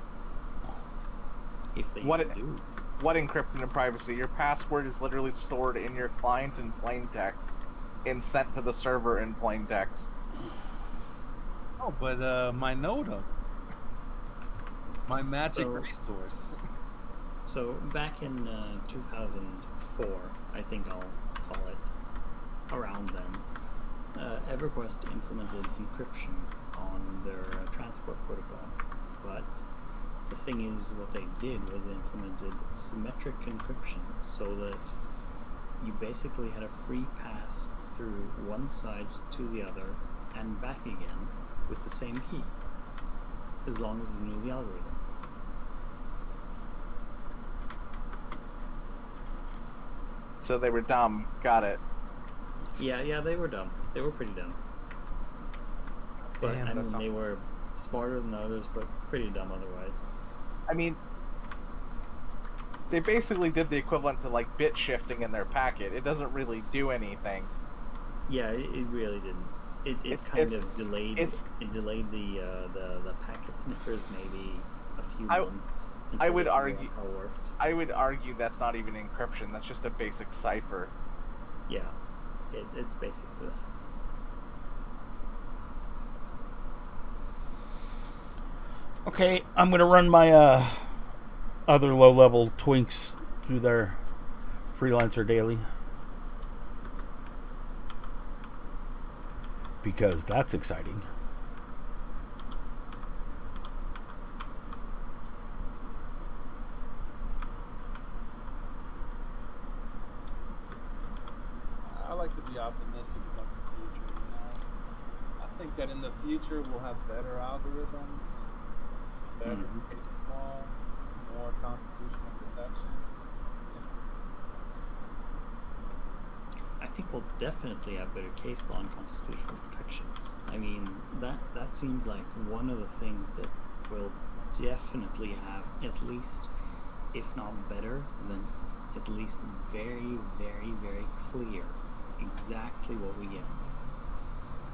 If they do. What encryption and privacy? Your password is literally stored in your client in plain text and sent to the server in plain text. Oh, but my NOTAM, my magic resource. So back in 2004, I think I'll call it, around then, EverQuest implemented encryption on their transport protocol. But the thing is, what they did was they implemented symmetric encryption so that you basically had a free pass through one side to the other and back again with the same key, as long as you knew the algorithm. So they were dumb. Got it. Yeah, they were dumb. They were pretty dumb. But Damn, I mean, they were smarter than others, but pretty dumb otherwise. I mean, they basically did the equivalent to like bit shifting in their packet. It doesn't really do anything. Yeah, it really didn't. It delayed. It delayed the packet sniffers maybe a few months. I would argue. I would argue that's not even encryption. That's just a basic cipher. Yeah, it's basically that. Okay, I'm gonna run my other low-level twinks through their freelancer daily. because that's exciting. I like to be optimistic about the future. I think that in the future we'll have better algorithms, better case law, more constitutional protections. I think we'll definitely have better case law and constitutional protections. I mean, that seems like one of the things that will definitely have at least, if not better, then at least very, very, very clear exactly what we get.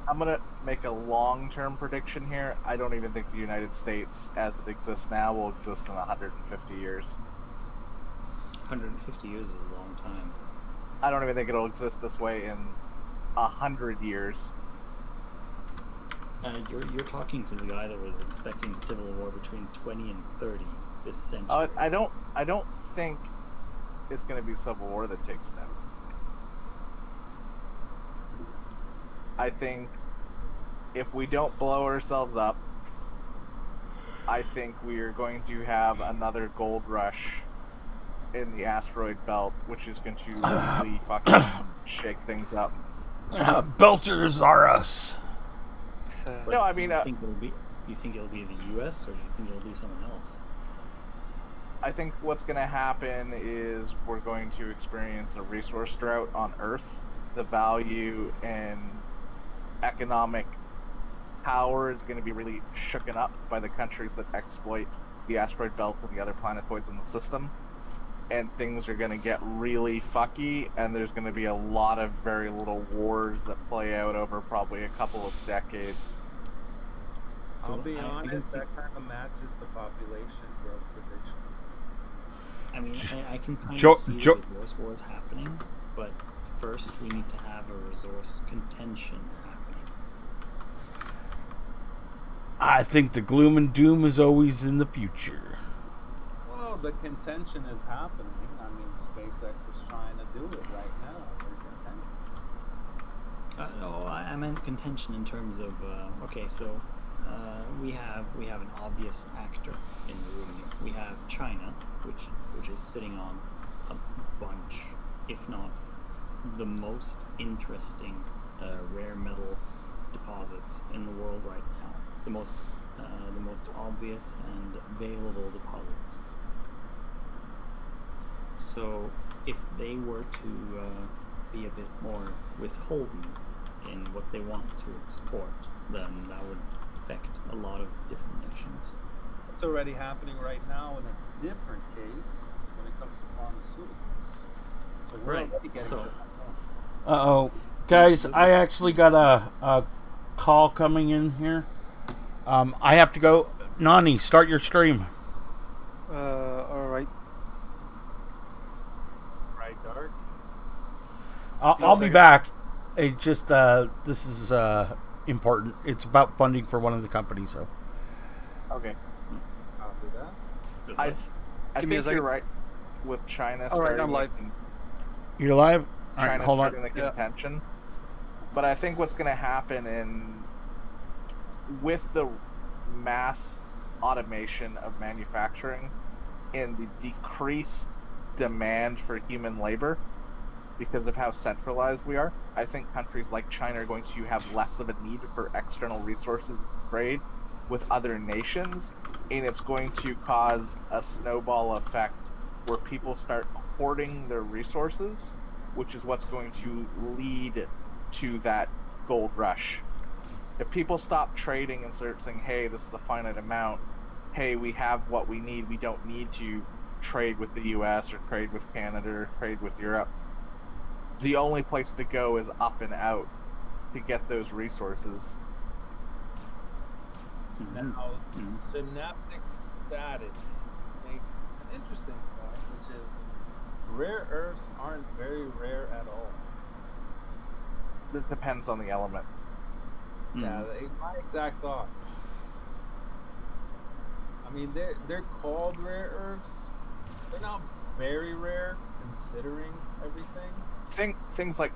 I'm gonna make a long-term prediction here. I don't even think the United States, as it exists now, will exist in 150 years. 150 years is a long time. I don't even think it'll exist this way in 100 years. You're talking to the guy that was expecting civil war between 20 and 30 this century. I don't think it's going to be civil war that takes it out. I think if we don't blow ourselves up, I think we are going to have another gold rush in the asteroid belt, which is going to really fucking shake things up. Belters are us. But No, I do mean, you think it'll be the U.S. or do you think it'll be someone else? I think what's going to happen is we're going to experience a resource drought on Earth. The value and economic power is going to be really shooken up by the countries that exploit the asteroid belt and the other planetoids in the system. And things are going to get really fucky, and there's going to be a lot of very little wars that play out over probably a couple of decades. I'll be I honest, can that kind of matches the population growth predictions. I mean, I can kind Jo- of see Jo- the resource wars happening, but first we need to have a resource contention happening. I think the gloom and doom is always in the future. Well, the contention is happening. I mean, SpaceX is trying to do it right now. They're contending. No, I meant contention in terms of okay, so we have an obvious actor in the room here. We have China, which is sitting on a bunch, if not the most interesting rare metal deposits in the world right now. The most obvious and available deposits. So if they were to be a bit more withholding in what they want to export, then that would affect a lot of different nations. It's already happening right now in a different case when it comes to pharmaceuticals. So we're Right. already getting So- to that point. Uh-oh. Guys, I actually got a call coming in here. I have to go. Nani, start your stream. Alright. Right, Dark? I'll be back. It just, this is important. It's about funding for one of the companies, so. Okay. I'll do that. Good I luck. Give me a think you're second. right with China All right, starting I'm live. You're live? All China right, hold on. starting the Yeah. contention. But I think what's going to happen with the mass automation of manufacturing and the decreased demand for human labor because of how centralized we are, I think countries like China are going to have less of a need for external resources to trade with other nations, and it's going to cause a snowball effect where people start hoarding their resources, which is what's going to lead to that gold rush. If people stop trading and start saying, hey, this is a finite amount, hey, we have what we need, we don't need to trade with the US or trade with Canada or trade with Europe, the only place to go is up and out to get those resources. Now, synaptic static makes an interesting point, which is rare earths aren't very rare at all. It depends on the element. Yeah, my exact thoughts. I mean, they're called rare earths. They're not very rare considering everything. Things like